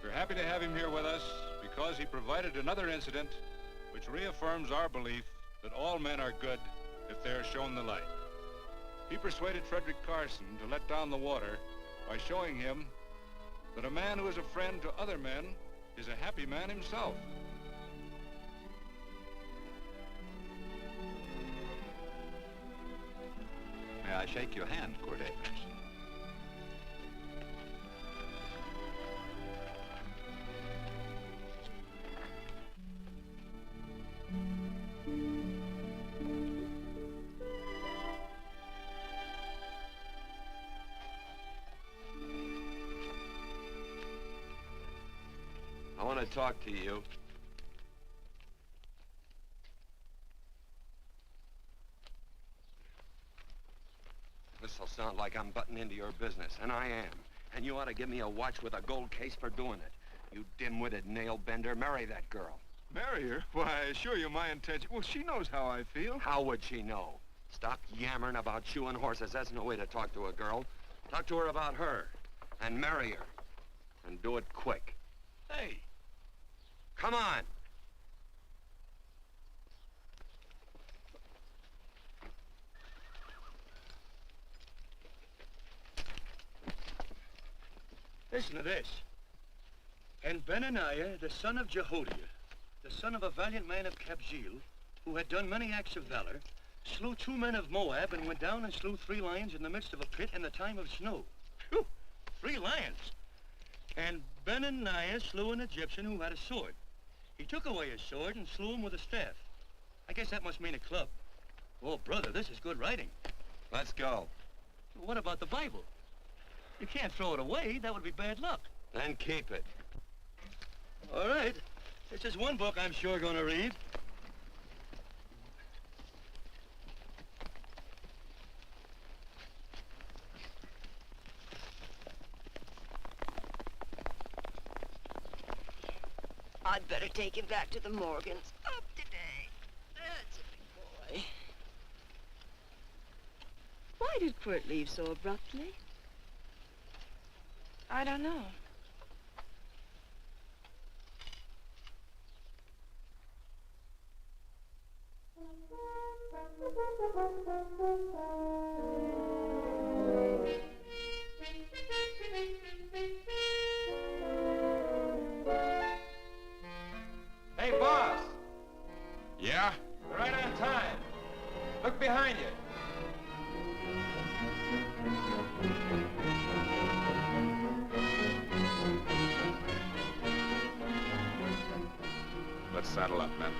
We're happy to have him here with us because he provided another incident which reaffirms our belief that all men are good if they are shown the light. He persuaded Frederick Carson to let down the water by showing him that a man who is a friend to other men is a happy man himself. May I shake your hand, Quirt Evans? I want to talk to you. This'll sound like I'm butting into your business, and I am. And you ought to give me a watch with a gold case for doing it. You dim-witted nail-bender, marry that girl. Marry her? Why, I assure you my intention... Well, she knows how I feel. How would she know? Stop yammering about shoeing horses. That's no way to talk to a girl. Talk to her about her, and marry her. And do it quick. Hey. Come on. Listen to this. And Benaniah, the son of Jehoiada, the son of a valiant man of Kabzeel, who had done many acts of valor, slew 2 men of Moab and went down and slew 3 lions in the midst of a pit in the time of snow. Whew, 3 lions. And Benaniah slew an Egyptian who had a sword. He took away his sword and slew him with a staff. I guess that must mean a club. Oh, brother, this is good writing. Let's go. What about the Bible? You can't throw it away. That would be bad luck. Then keep it. All right. It's just one book I'm sure going to read. I'd better take him back to the Morgans. Up today. That's a big boy. Why did Quirt leave so abruptly? I don't know. behind you. Let's saddle up, men.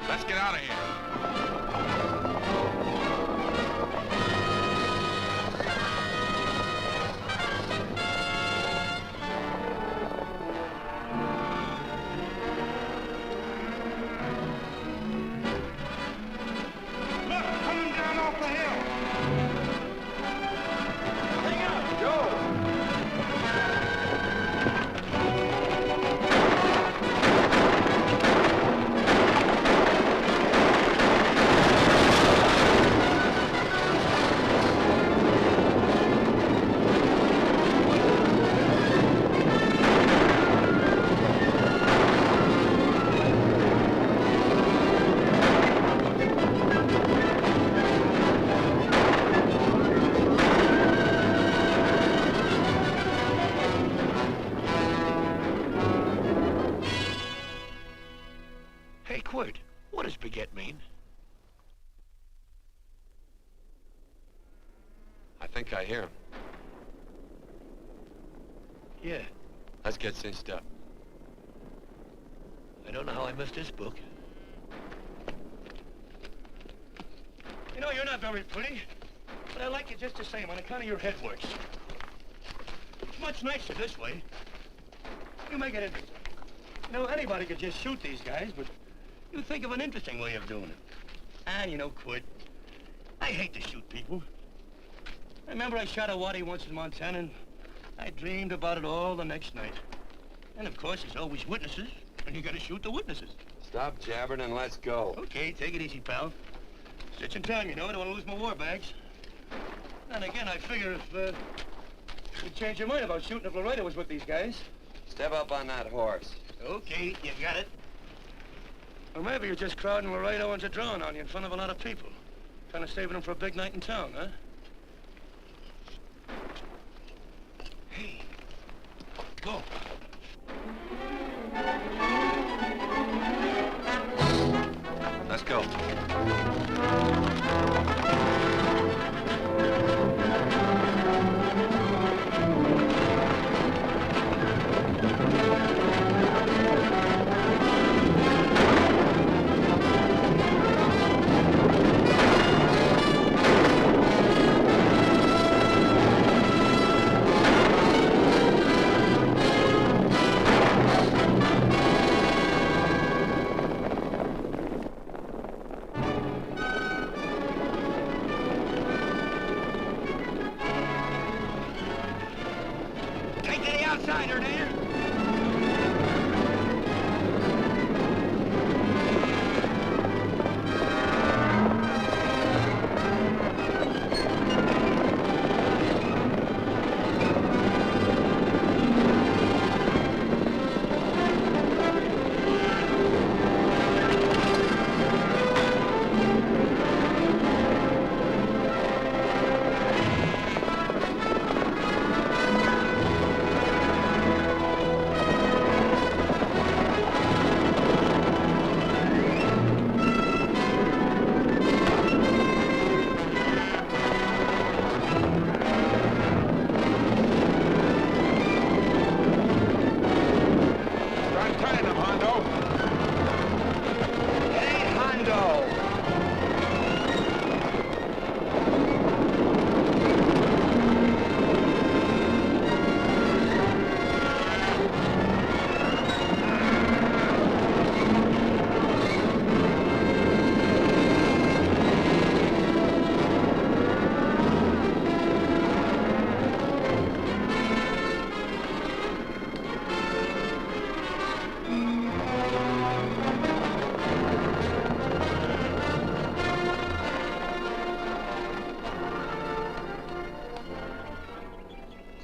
Let's get out of here. Hey, Quirt, what does baguette mean? I think I hear him. Yeah, Let's get cinched up. I don't know how I missed this book. You know, you're not very pretty, but I like you just the same on account of your head works. It's much nicer this way. You make it interesting. You know, anybody could just shoot these guys, but you think of an interesting way of doing it. And you know, Quirt, I hate to shoot people. I remember I shot a waddy once in Montana, and I dreamed about it all the next night. And of course, there's always witnesses, and you gotta shoot the witnesses. Stop jabbering and let's go. Okay, take it easy, pal. Stitching time, you know. I don't want to lose my war bags. And again, I figure if you'd change your mind about shooting if Laredo was with these guys. Step up on that horse. Okay, you got it. Or maybe you're just crowding Laredo into drawing on you in front of a lot of people. Trying to save them for a big night in town, huh? Hey, go. Let's go.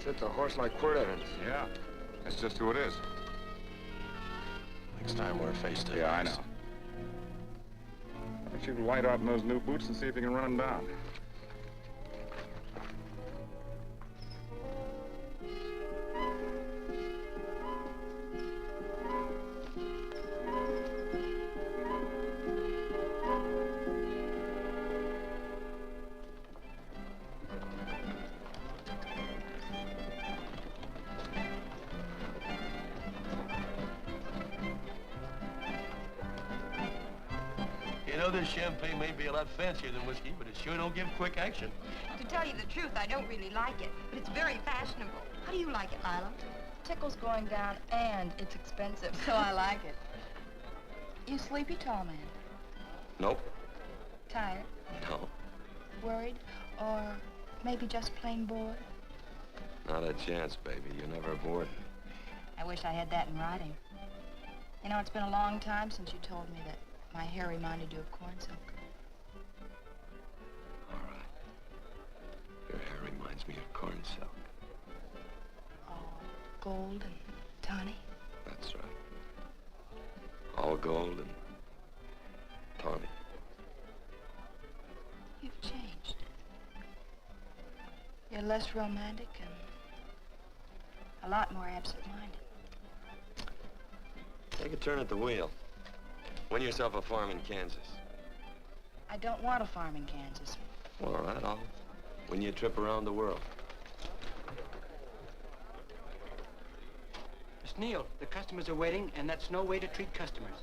It's a horse like Quirt Evans. Yeah, that's just who it is. Next time we're face to face. Yeah, I know. Why don't you light out in those new boots and see if you can run him down? You know, this champagne may be a lot fancier than whiskey, but it sure don't give quick action. To tell you the truth, I don't really like it, but it's very fashionable. How do you like it, Lila? Tickle's going down and it's expensive, so I like it. You sleepy, tall man? Nope. Tired? No. Worried? Or maybe just plain bored? Not a chance, baby. You're never bored. I wish I had that in writing. You know, it's been a long time since you told me that my hair reminded you of corn silk. All right. Your hair reminds me of corn silk. Gold and tawny. That's right. All gold and tawny. You've changed. You're less romantic and a lot more absent-minded. Take a turn at the wheel. Win yourself a farm in Kansas. I don't want a farm in Kansas. All right, I'll win you a trip around the world. Miss Neal, the customers are waiting, and that's no way to treat customers.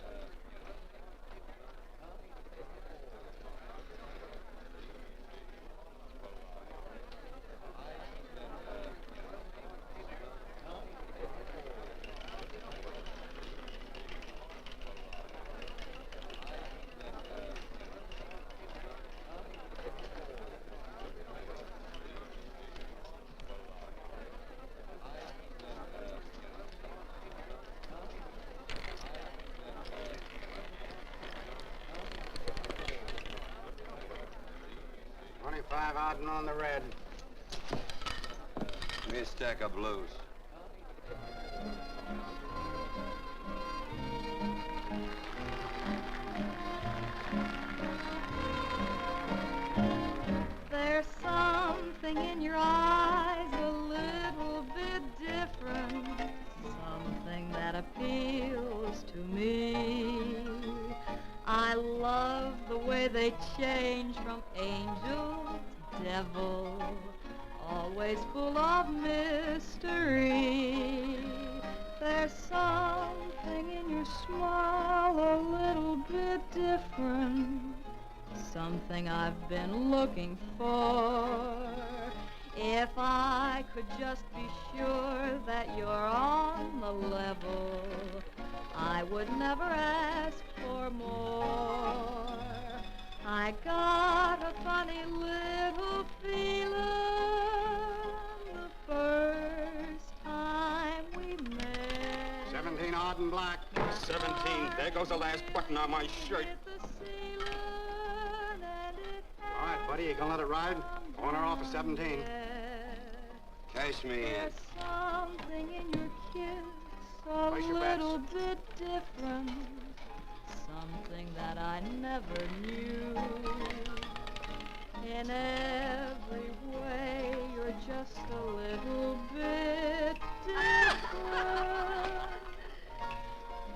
Out and on the red. Give me a stack of blues. There's something in your eyes a little bit different, something that appeals to me. I love the way they change from angel to devil, always full of mystery. There's something in your smile a little bit different, something I've been looking for. If I could just be sure that you're on the level, I would never ask for more. I got a funny little feeling the first time we met. 17 odd and black. 17. There goes the last button on my shirt. All right, buddy, you gonna let it ride? On or off of 17. Cash me in. There's something in your kiss a Place your little bit different, something that I never knew. In every way, you're just a little bit different.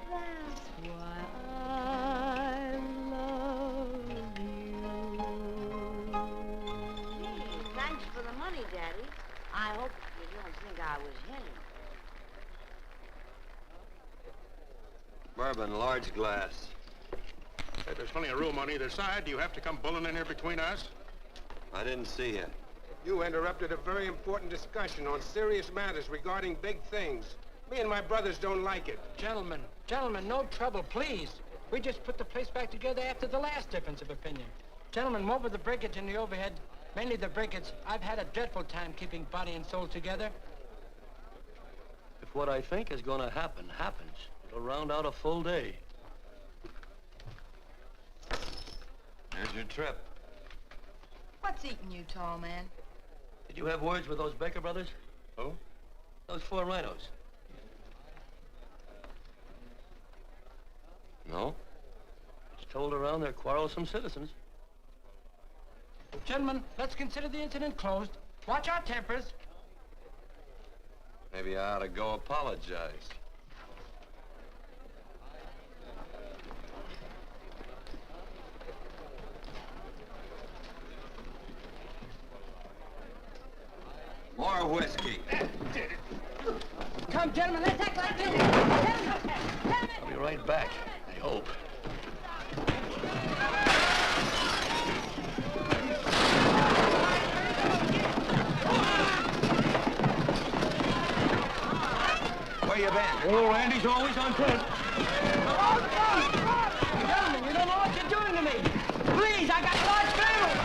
That's why I love you. Thanks for the money, Daddy. I hope you don't think I was hinting. Bourbon, large glass. Hey, there's plenty of room on either side. Do you have to come bulling in here between us? I didn't see you. You interrupted a very important discussion on serious matters regarding big things. Me and my brothers don't like it. Gentlemen, no trouble, please. We just put the place back together after the last difference of opinion. Gentlemen, what with the breakage and the overhead, mainly the breakage, I've had a dreadful time keeping body and soul together. If what I think is going to happen happens, it'll round out a full day. Here's your trip. What's eating you, tall man? Did you have words with those Baker brothers? Who? Those 4 rhinos. No? It's told around they're quarrelsome citizens. Gentlemen, let's consider the incident closed. Watch our tempers. Maybe I ought to go apologize. More whiskey. Come, gentlemen, let's act like this. I'll be right back, I hope. Where you been? Oh, Randy's always on point. Gentlemen, you don't know what you're doing to me. Please, I got a large family.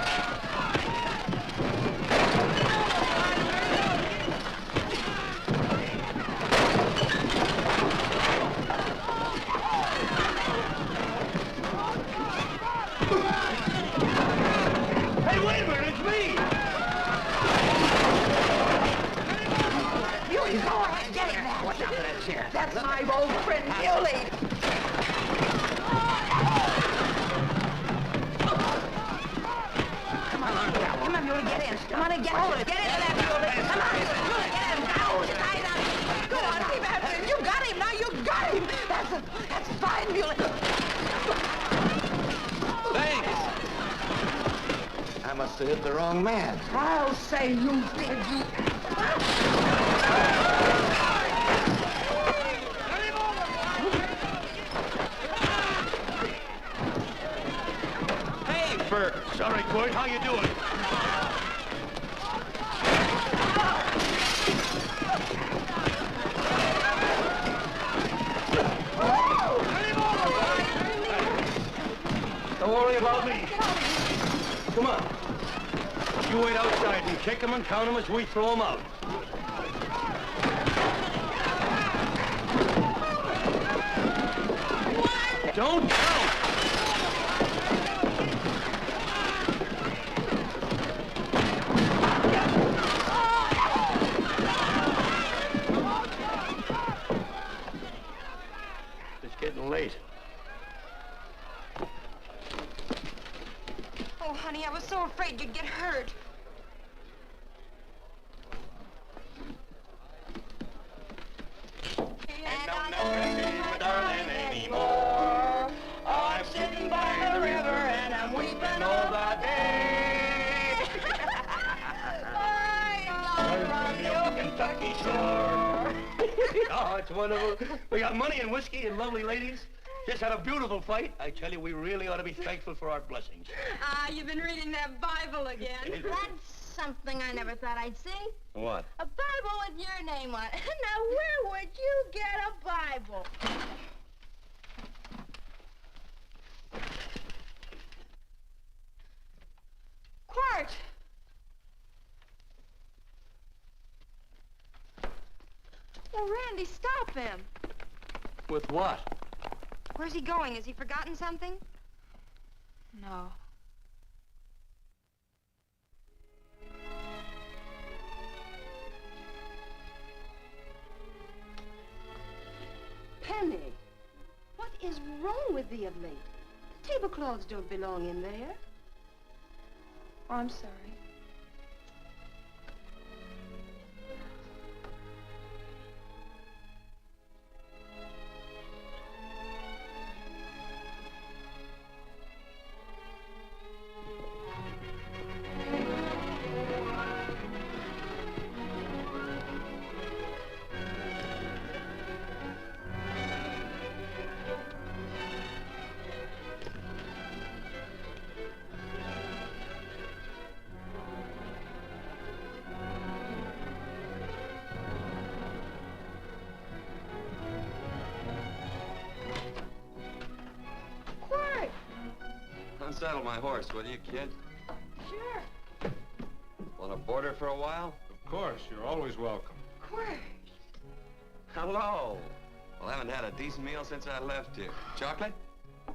Hey, wait a minute, it's me! Muley, go ahead, get him back. What's up with that chair? That's my old friend, Muley. Come on, Muley, get in. Come on and get hold of it. Get into that, Muley. Come on, Muley, get him. Now, tie it up. Go on, keep after him. You got him, now you got him. That's fine, Muley. Thanks. I must have hit the wrong man. I'll say you did, you... Hey, Bert. Sorry, Quirt. How you doing? Don't worry about me. Come on. You wait outside and kick them and count them as we throw them out. Don't count! It's getting late. Oh, honey, I was so afraid you'd get hurt. And I'm not gonna see my darling anymore. I'm sitting by the river and I'm weeping all the day. From the old Kentucky shore. Oh, it's wonderful. We got money and whiskey and lovely ladies. Just had a beautiful fight. I tell you, we really ought to be thankful for our blessings. Ah, you've been reading that Bible again. That's something I never thought I'd see. What? A Bible with your name on it. Now, where would you get a Bible? Quart! Oh, Randy, stop him. With what? Where's he going? Has he forgotten something? No. Penny, what is wrong with thee of late? The tablecloths don't belong in there. Oh, I'm sorry. Unsaddle my horse, will you, kid? Sure. Want to board her for a while? Of course, you're always welcome. Quart. Hello. Well, I haven't had a decent meal since I left here. Chocolate?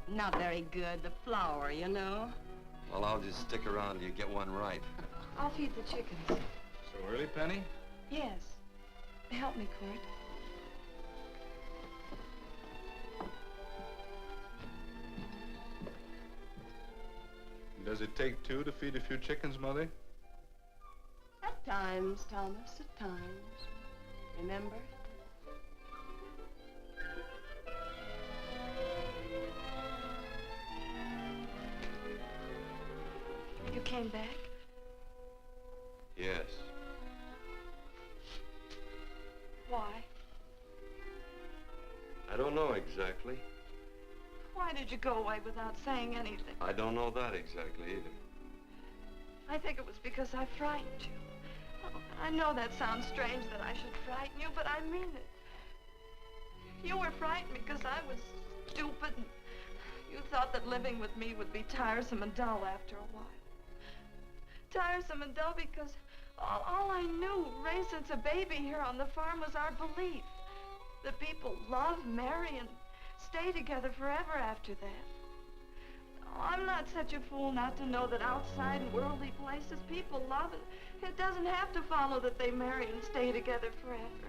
Not very good. The flour, you know. Well, I'll just stick around till you get one right. I'll feed the chickens. So early, Penny? Yes. help me, Quirt. Does it take two to feed a few chickens, Mother? At times, Thomas, at times. Remember? You came back? Yes. Why? I don't know exactly. Why did you go away without saying anything? I don't know that exactly either. I think it was because I frightened you. Oh, I know that sounds strange that I should frighten you, but I mean it. You were frightened because I was stupid, and you thought that living with me would be tiresome and dull after a while. Tiresome and dull because all I knew, raised since a baby here on the farm, was our belief that people love, marry, and stay together forever after that. Oh, I'm not such a fool not to know that outside in worldly places people love it. It doesn't have to follow that they marry and stay together forever.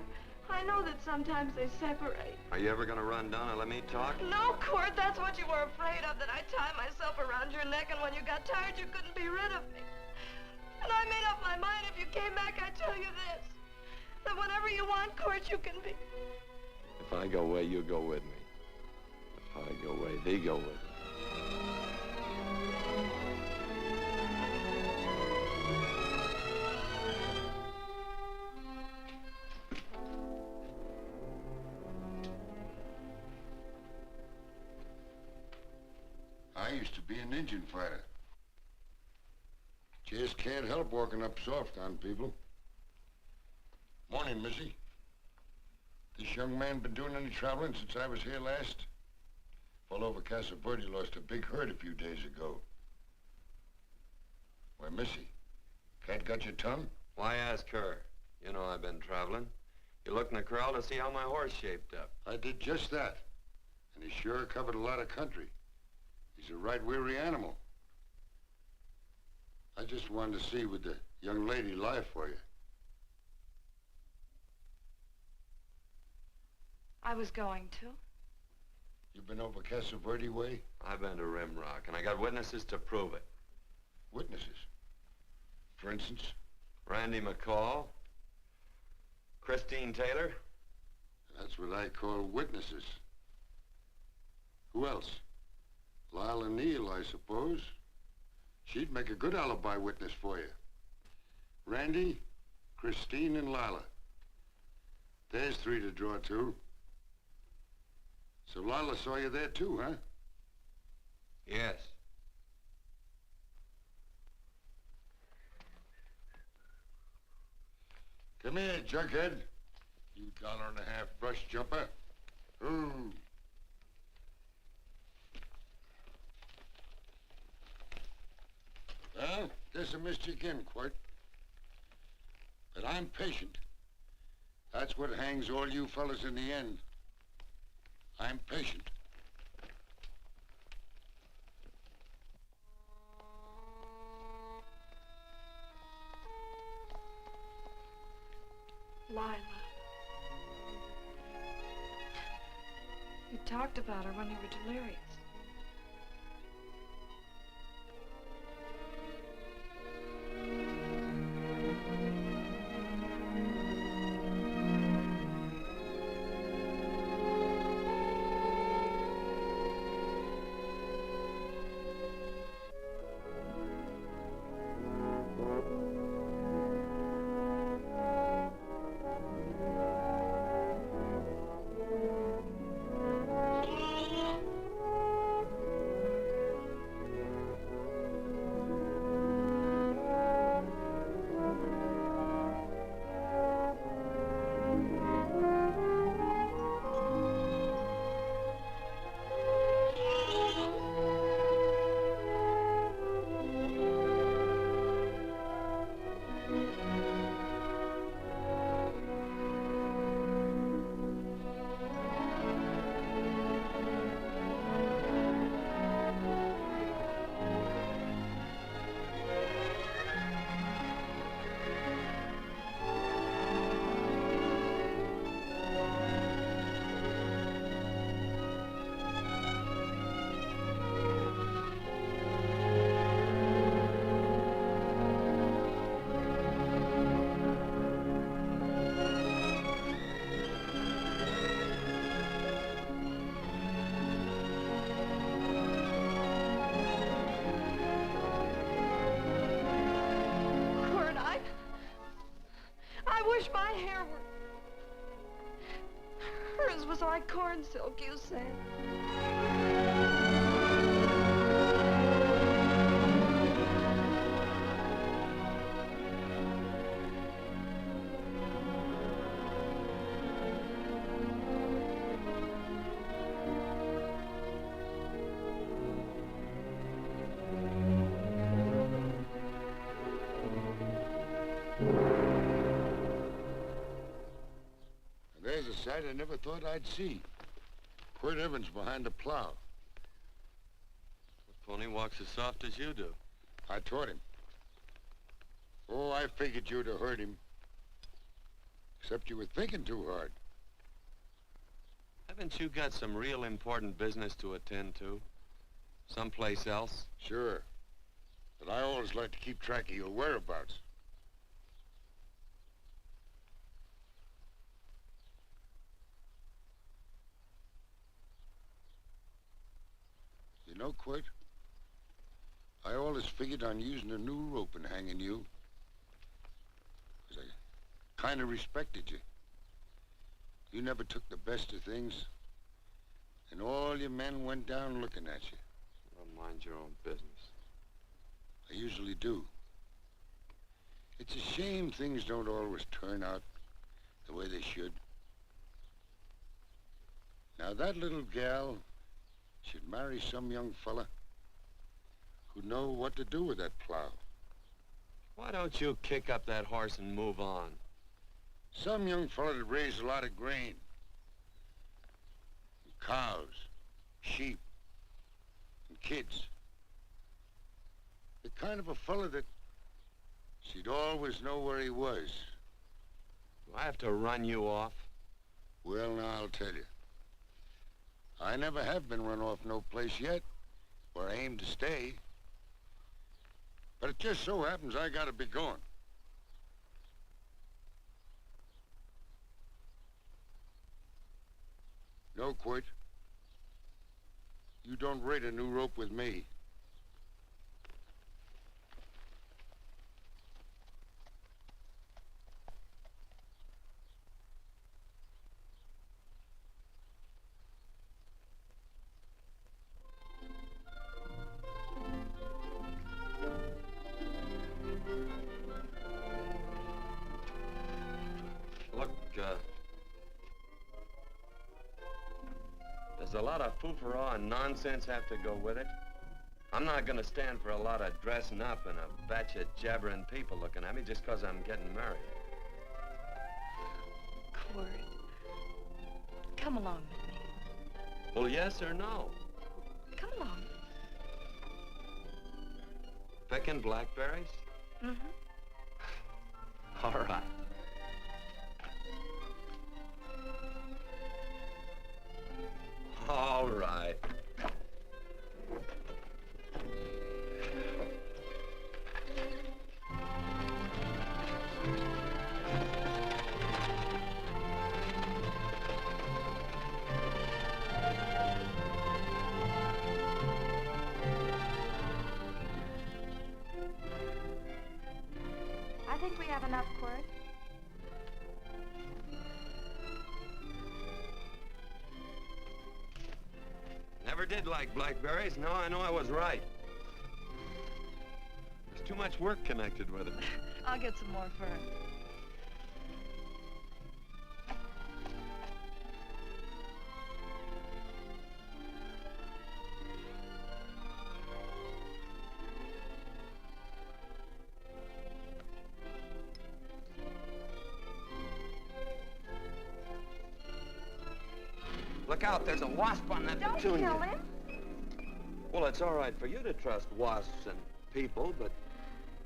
I know that sometimes they separate. Are you ever going to run down and let me talk? No, Quirt, that's what you were afraid of, that I'd tie myself around your neck, and when you got tired, you couldn't be rid of me. And I made up my mind if you came back, I'd tell you this, that whenever you want, Quirt, you can be. If I go away, you go with me. If I go away, they go with me. I used to be an Indian fighter. Just can't help walking up soft on people. Morning, Missy. This young man been doing any traveling since I was here last? Fell over Casa Verde, lost a big herd a few days ago. Why, Missy, cat got your tongue? Why ask her? You know I've been traveling. You looked in the corral to see how my horse shaped up. I did just that. And he sure covered a lot of country. He's a right weary animal. I just wanted to see would the young lady lie for you. I was going to. You been over Casa Verde way? I've been to Rimrock, and I got witnesses to prove it. Witnesses? For instance? Randy McCall, Christine Taylor. That's what I call witnesses. Who else? Lila Neal, I suppose. She'd make a good alibi witness for you. Randy, Christine, and Lila. There's three to draw to. So Lila saw you there too, huh? Yes. Come here, Jughead. You $1.50 brush jumper. Ooh. Well, guess I missed you again, Quirt. But I'm patient. That's what hangs all you fellas in the end. I'm patient. Lila. You talked about her when you were delirious. So I corn silk, you said. There's a sight I never thought I'd see. Quirt Evans behind the plow. The pony walks as soft as you do. I taught him. Oh, I figured you'd have heard him. Except you were thinking too hard. Haven't you got some real important business to attend to? Someplace else? Sure. But I always like to keep track of your whereabouts. You know, Quirt, I always figured on using a new rope and hanging you. Because I kind of respected you. You never took the best of things. And all your men went down looking at you. Well, mind your own business. I usually do. It's a shame things don't always turn out the way they should. Now, that little gal should marry some young fella who'd know what to do with that plow. Why don't you kick up that horse and move on? Some young fella that raised a lot of grain. And cows, sheep, and kids. The kind of a fella that she'd always know where he was. Do I have to run you off? Well, now, I'll tell you. I never have been run off no place yet where I aim to stay. But it just so happens I gotta be going. No, Quirt. You don't rate a new rope with me. Does a lot of foo-for-all and nonsense have to go with it? I'm not gonna stand for a lot of dressing up and a batch of jabbering people looking at me just because I'm getting married. Quirt, come along with me. Well, yes or no? Come along. Picking blackberries? Mm-hmm. All right. All right. I think we have enough, Quirt. Never did like blackberries. Now I know I was right. There's too much work connected with it. I'll get some more fern. Look out, there's a wasp on that Don't petunia. kill him. Well, it's all right for you to trust wasps and people, but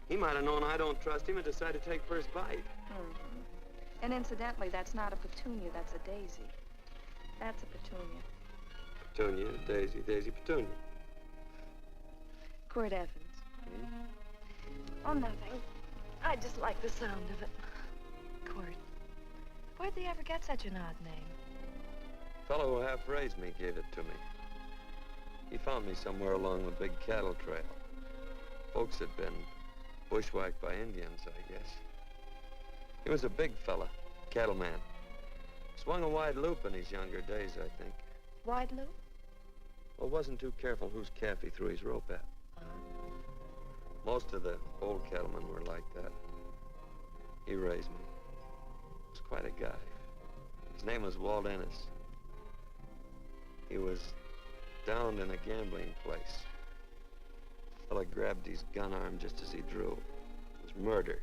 he might have known I don't trust him and decided to take first bite. Mm-hmm. And incidentally, that's not a petunia, that's a daisy. That's a petunia. Petunia, daisy, daisy, petunia. Quirt Evans. Oh, nothing. I just like the sound of it. Quirt, where'd they ever get such an odd name? The fellow who half-raised me gave it to me. He found me somewhere along the big cattle trail. Folks had been bushwhacked by Indians, I guess. He was a big fella, cattleman. Swung a wide loop in his younger days, I think. Wide loop? Well, wasn't too careful whose calf he threw his rope at. Most of the old cattlemen were like that. He raised me. He was quite a guy. His name was Walt Ennis. He was downed in a gambling place. A fella grabbed his gun arm just as he drew. It was murder.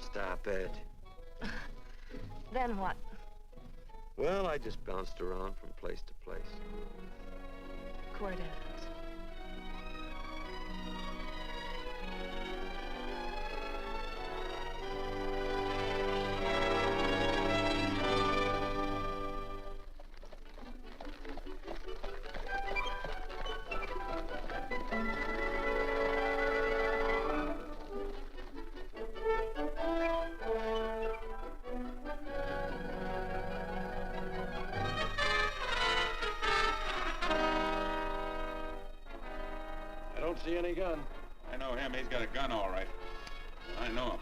Stop it. Then what? Well, I just bounced around from place to place. Quirt Evans. See any gun? I know him. He's got a gun, all right. I know him.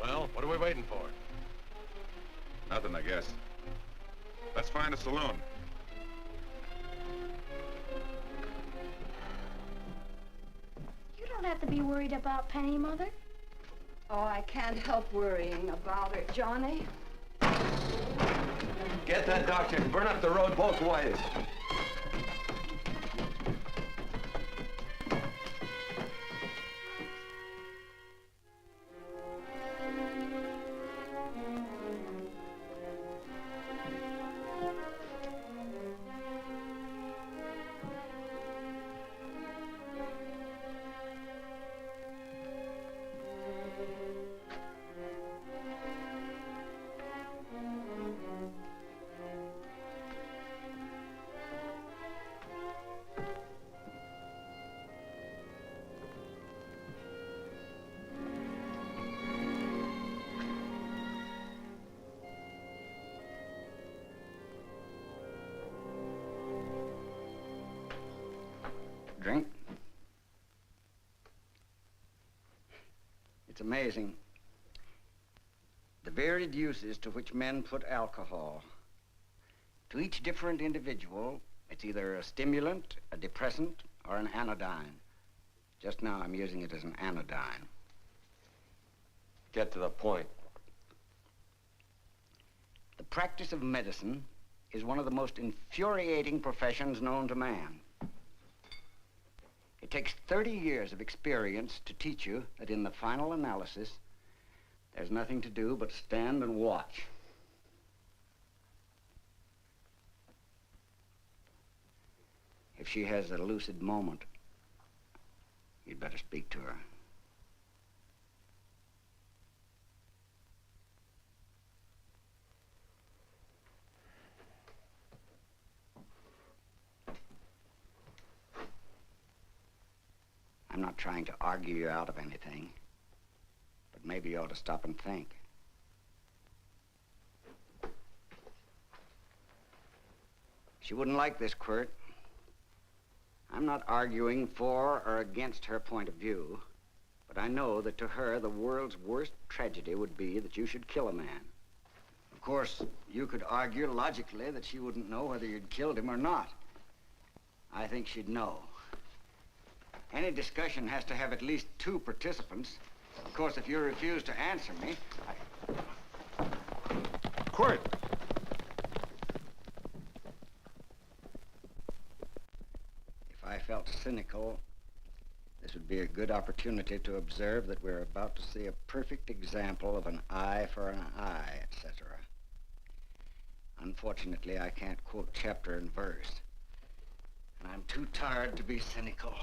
Well, what are we waiting for? Nothing, I guess. Let's find a saloon. You don't have to be worried about Penny, Mother. Oh, I can't help worrying about her, Johnny. Get that doctor and burn up the road both ways. drink. It's amazing. The varied uses to which men put alcohol. To each different individual, it's either a stimulant, a depressant, or an anodyne. Just now, I'm using it as an anodyne. Get to the point. The practice of medicine is one of the most infuriating professions known to man. It takes 30 years of experience to teach you that in the final analysis, there's nothing to do but stand and watch. If she has a lucid moment, you'd better speak to her. I'm not trying to argue you out of anything, but maybe you ought to stop and think. She wouldn't like this, Quirt. I'm not arguing for or against her point of view, but I know that to her, the world's worst tragedy would be that you should kill a man. Of course, you could argue logically that she wouldn't know whether you'd killed him or not. I think she'd know. Any discussion has to have at least 2 participants. Of course, if you refuse to answer me, Quirt! If I felt cynical, this would be a good opportunity to observe that we're about to see a perfect example of an eye for an eye, etc. Unfortunately, I can't quote chapter and verse, and I'm too tired to be cynical.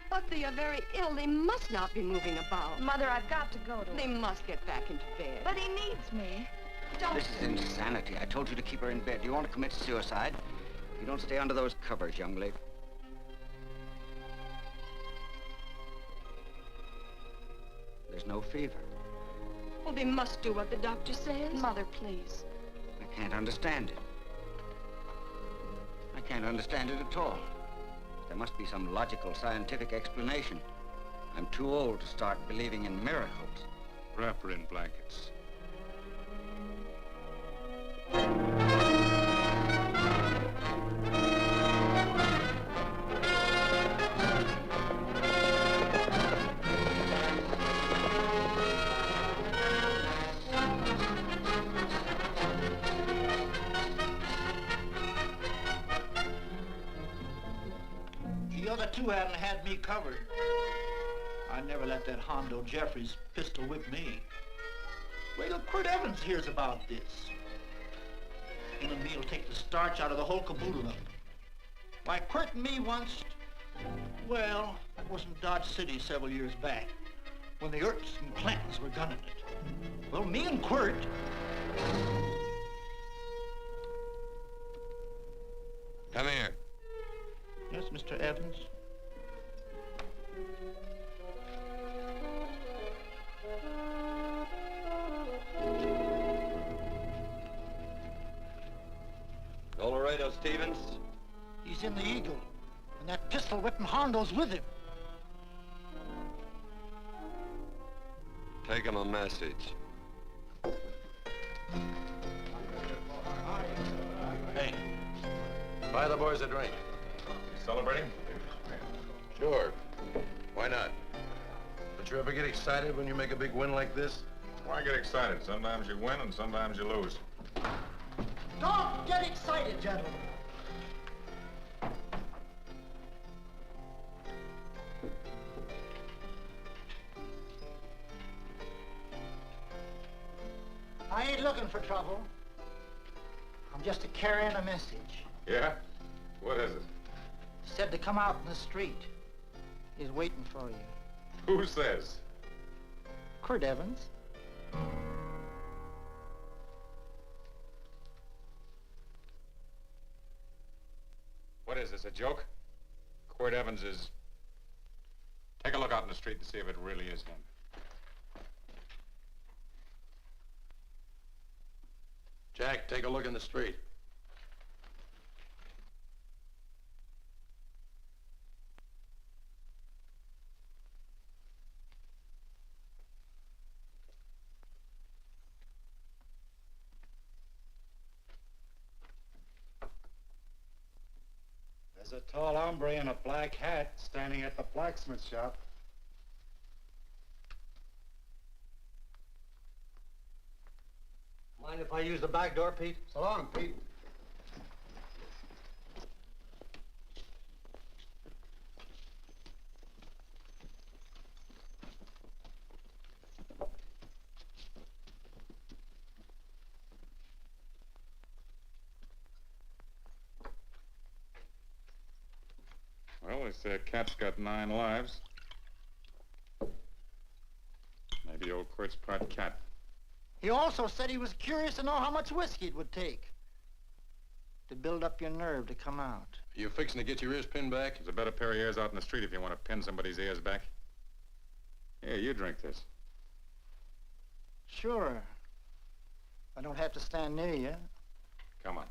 But they are very ill. They must not be moving about. Mother, I've got to go to They must get back into bed. But he needs me. This is insanity. I told you to keep her in bed. Do you want to commit suicide? You don't stay under those covers, young lady. There's no fever. Well, they must do what the doctor says. Mother, please. I can't understand it. I can't understand it at all. There must be some logical, scientific explanation. I'm too old to start believing in miracles. Wrap her in blankets. The other 2 hadn't had me covered. I never let that Hondo Jeffries pistol whip me. Wait till Quirt Evans hears about this. Him and me'll take the starch out of the whole caboodle of it. Why, Quirt and me once, well, that was in Dodge City several years back, when the Erps and Clantons were gunning it. Well, me and Quirt... Come here. Yes, Mr. Evans? Laredo Stevens? He's in the Eagle, and that pistol-whipping Hondo's with him. Take him a message. Hey, buy the boys a drink. You celebrating? Sure. Why not? Don't you ever get excited when you make a big win like this? Why get excited? Sometimes you win and sometimes you lose. Don't get excited, gentlemen. I ain't looking for trouble. I'm just carrying a message. Yeah? What is it? Said to come out in the street. He's waiting for you. Who says? Quirt Evans. What is this, a joke? Quirt Evans is... Take a look out in the street and see if it really is him. Jack, take a look in the street. There's a tall hombre in a black hat standing at the blacksmith shop. Mind if I use the back door, Pete? So long, Pete. Well, they say a cat's got 9 lives. Maybe old Quirt's part cat. He also said he was curious to know how much whiskey it would take to build up your nerve to come out. Are you fixing to get your ears pinned back? There's a better pair of ears out in the street if you want to pin somebody's ears back. Here, you drink this. Sure. I don't have to stand near you. Come on.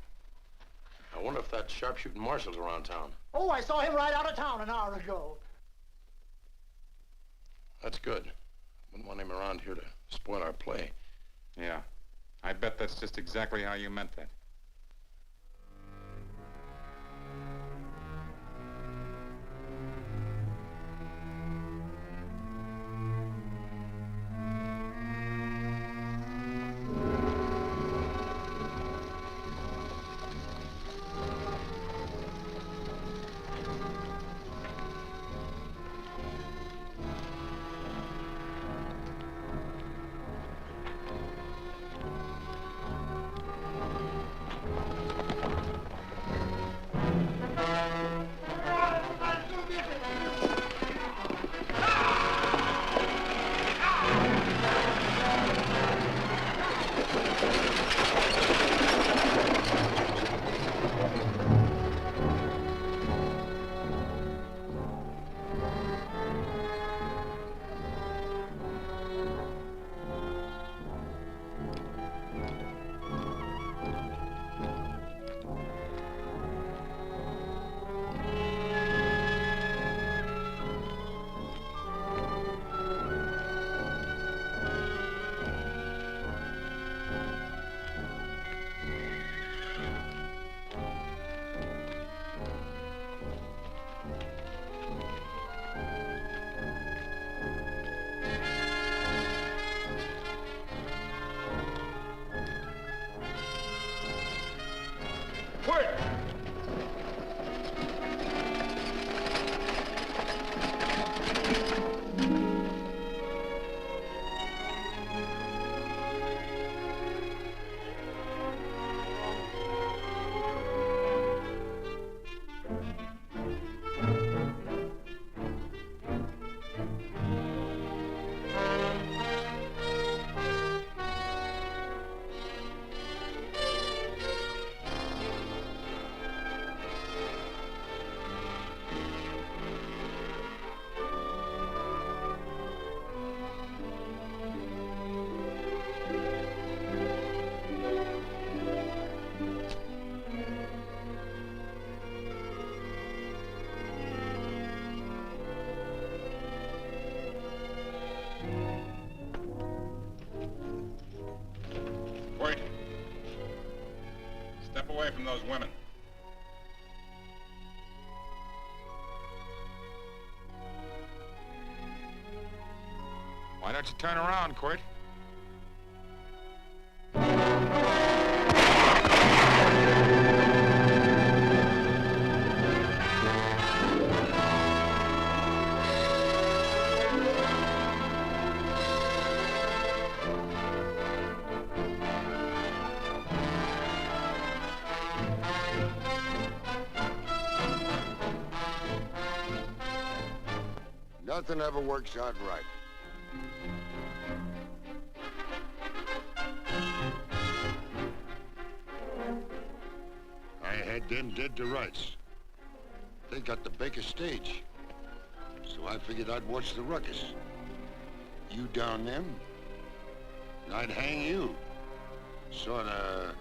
I wonder if that sharpshooting marshal's around town. Oh, I saw him ride out of town an hour ago. That's good. Wouldn't want him around here to spoil our play. Yeah. I bet that's just exactly how you meant that. Step away from those women. Why don't you turn around, Quirt? Nothing ever works out right. I had them dead to rights. They got the Baker stage. So I figured I'd watch the ruckus. You down them, and I'd hang you. Sorta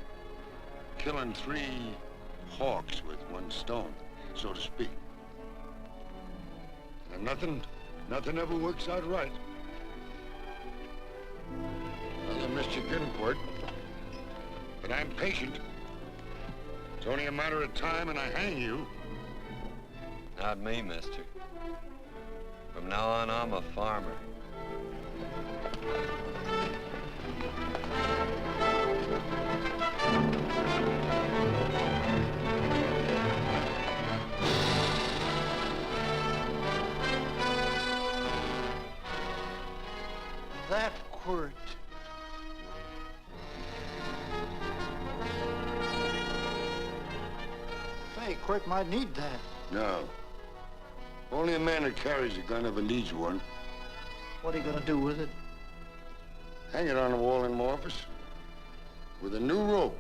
killing 3 hawks with 1 stone, so to speak. And nothing ever works out right. Well, I missed your good Quirt, but I'm patient. It's only a matter of time and I hang you. Not me, mister. From now on, I'm a farmer. That Quirt. Say, Quirt might need that. No. Only a man that carries a gun ever needs one. What are you gonna do with it? Hang it on the wall in my office with a new rope.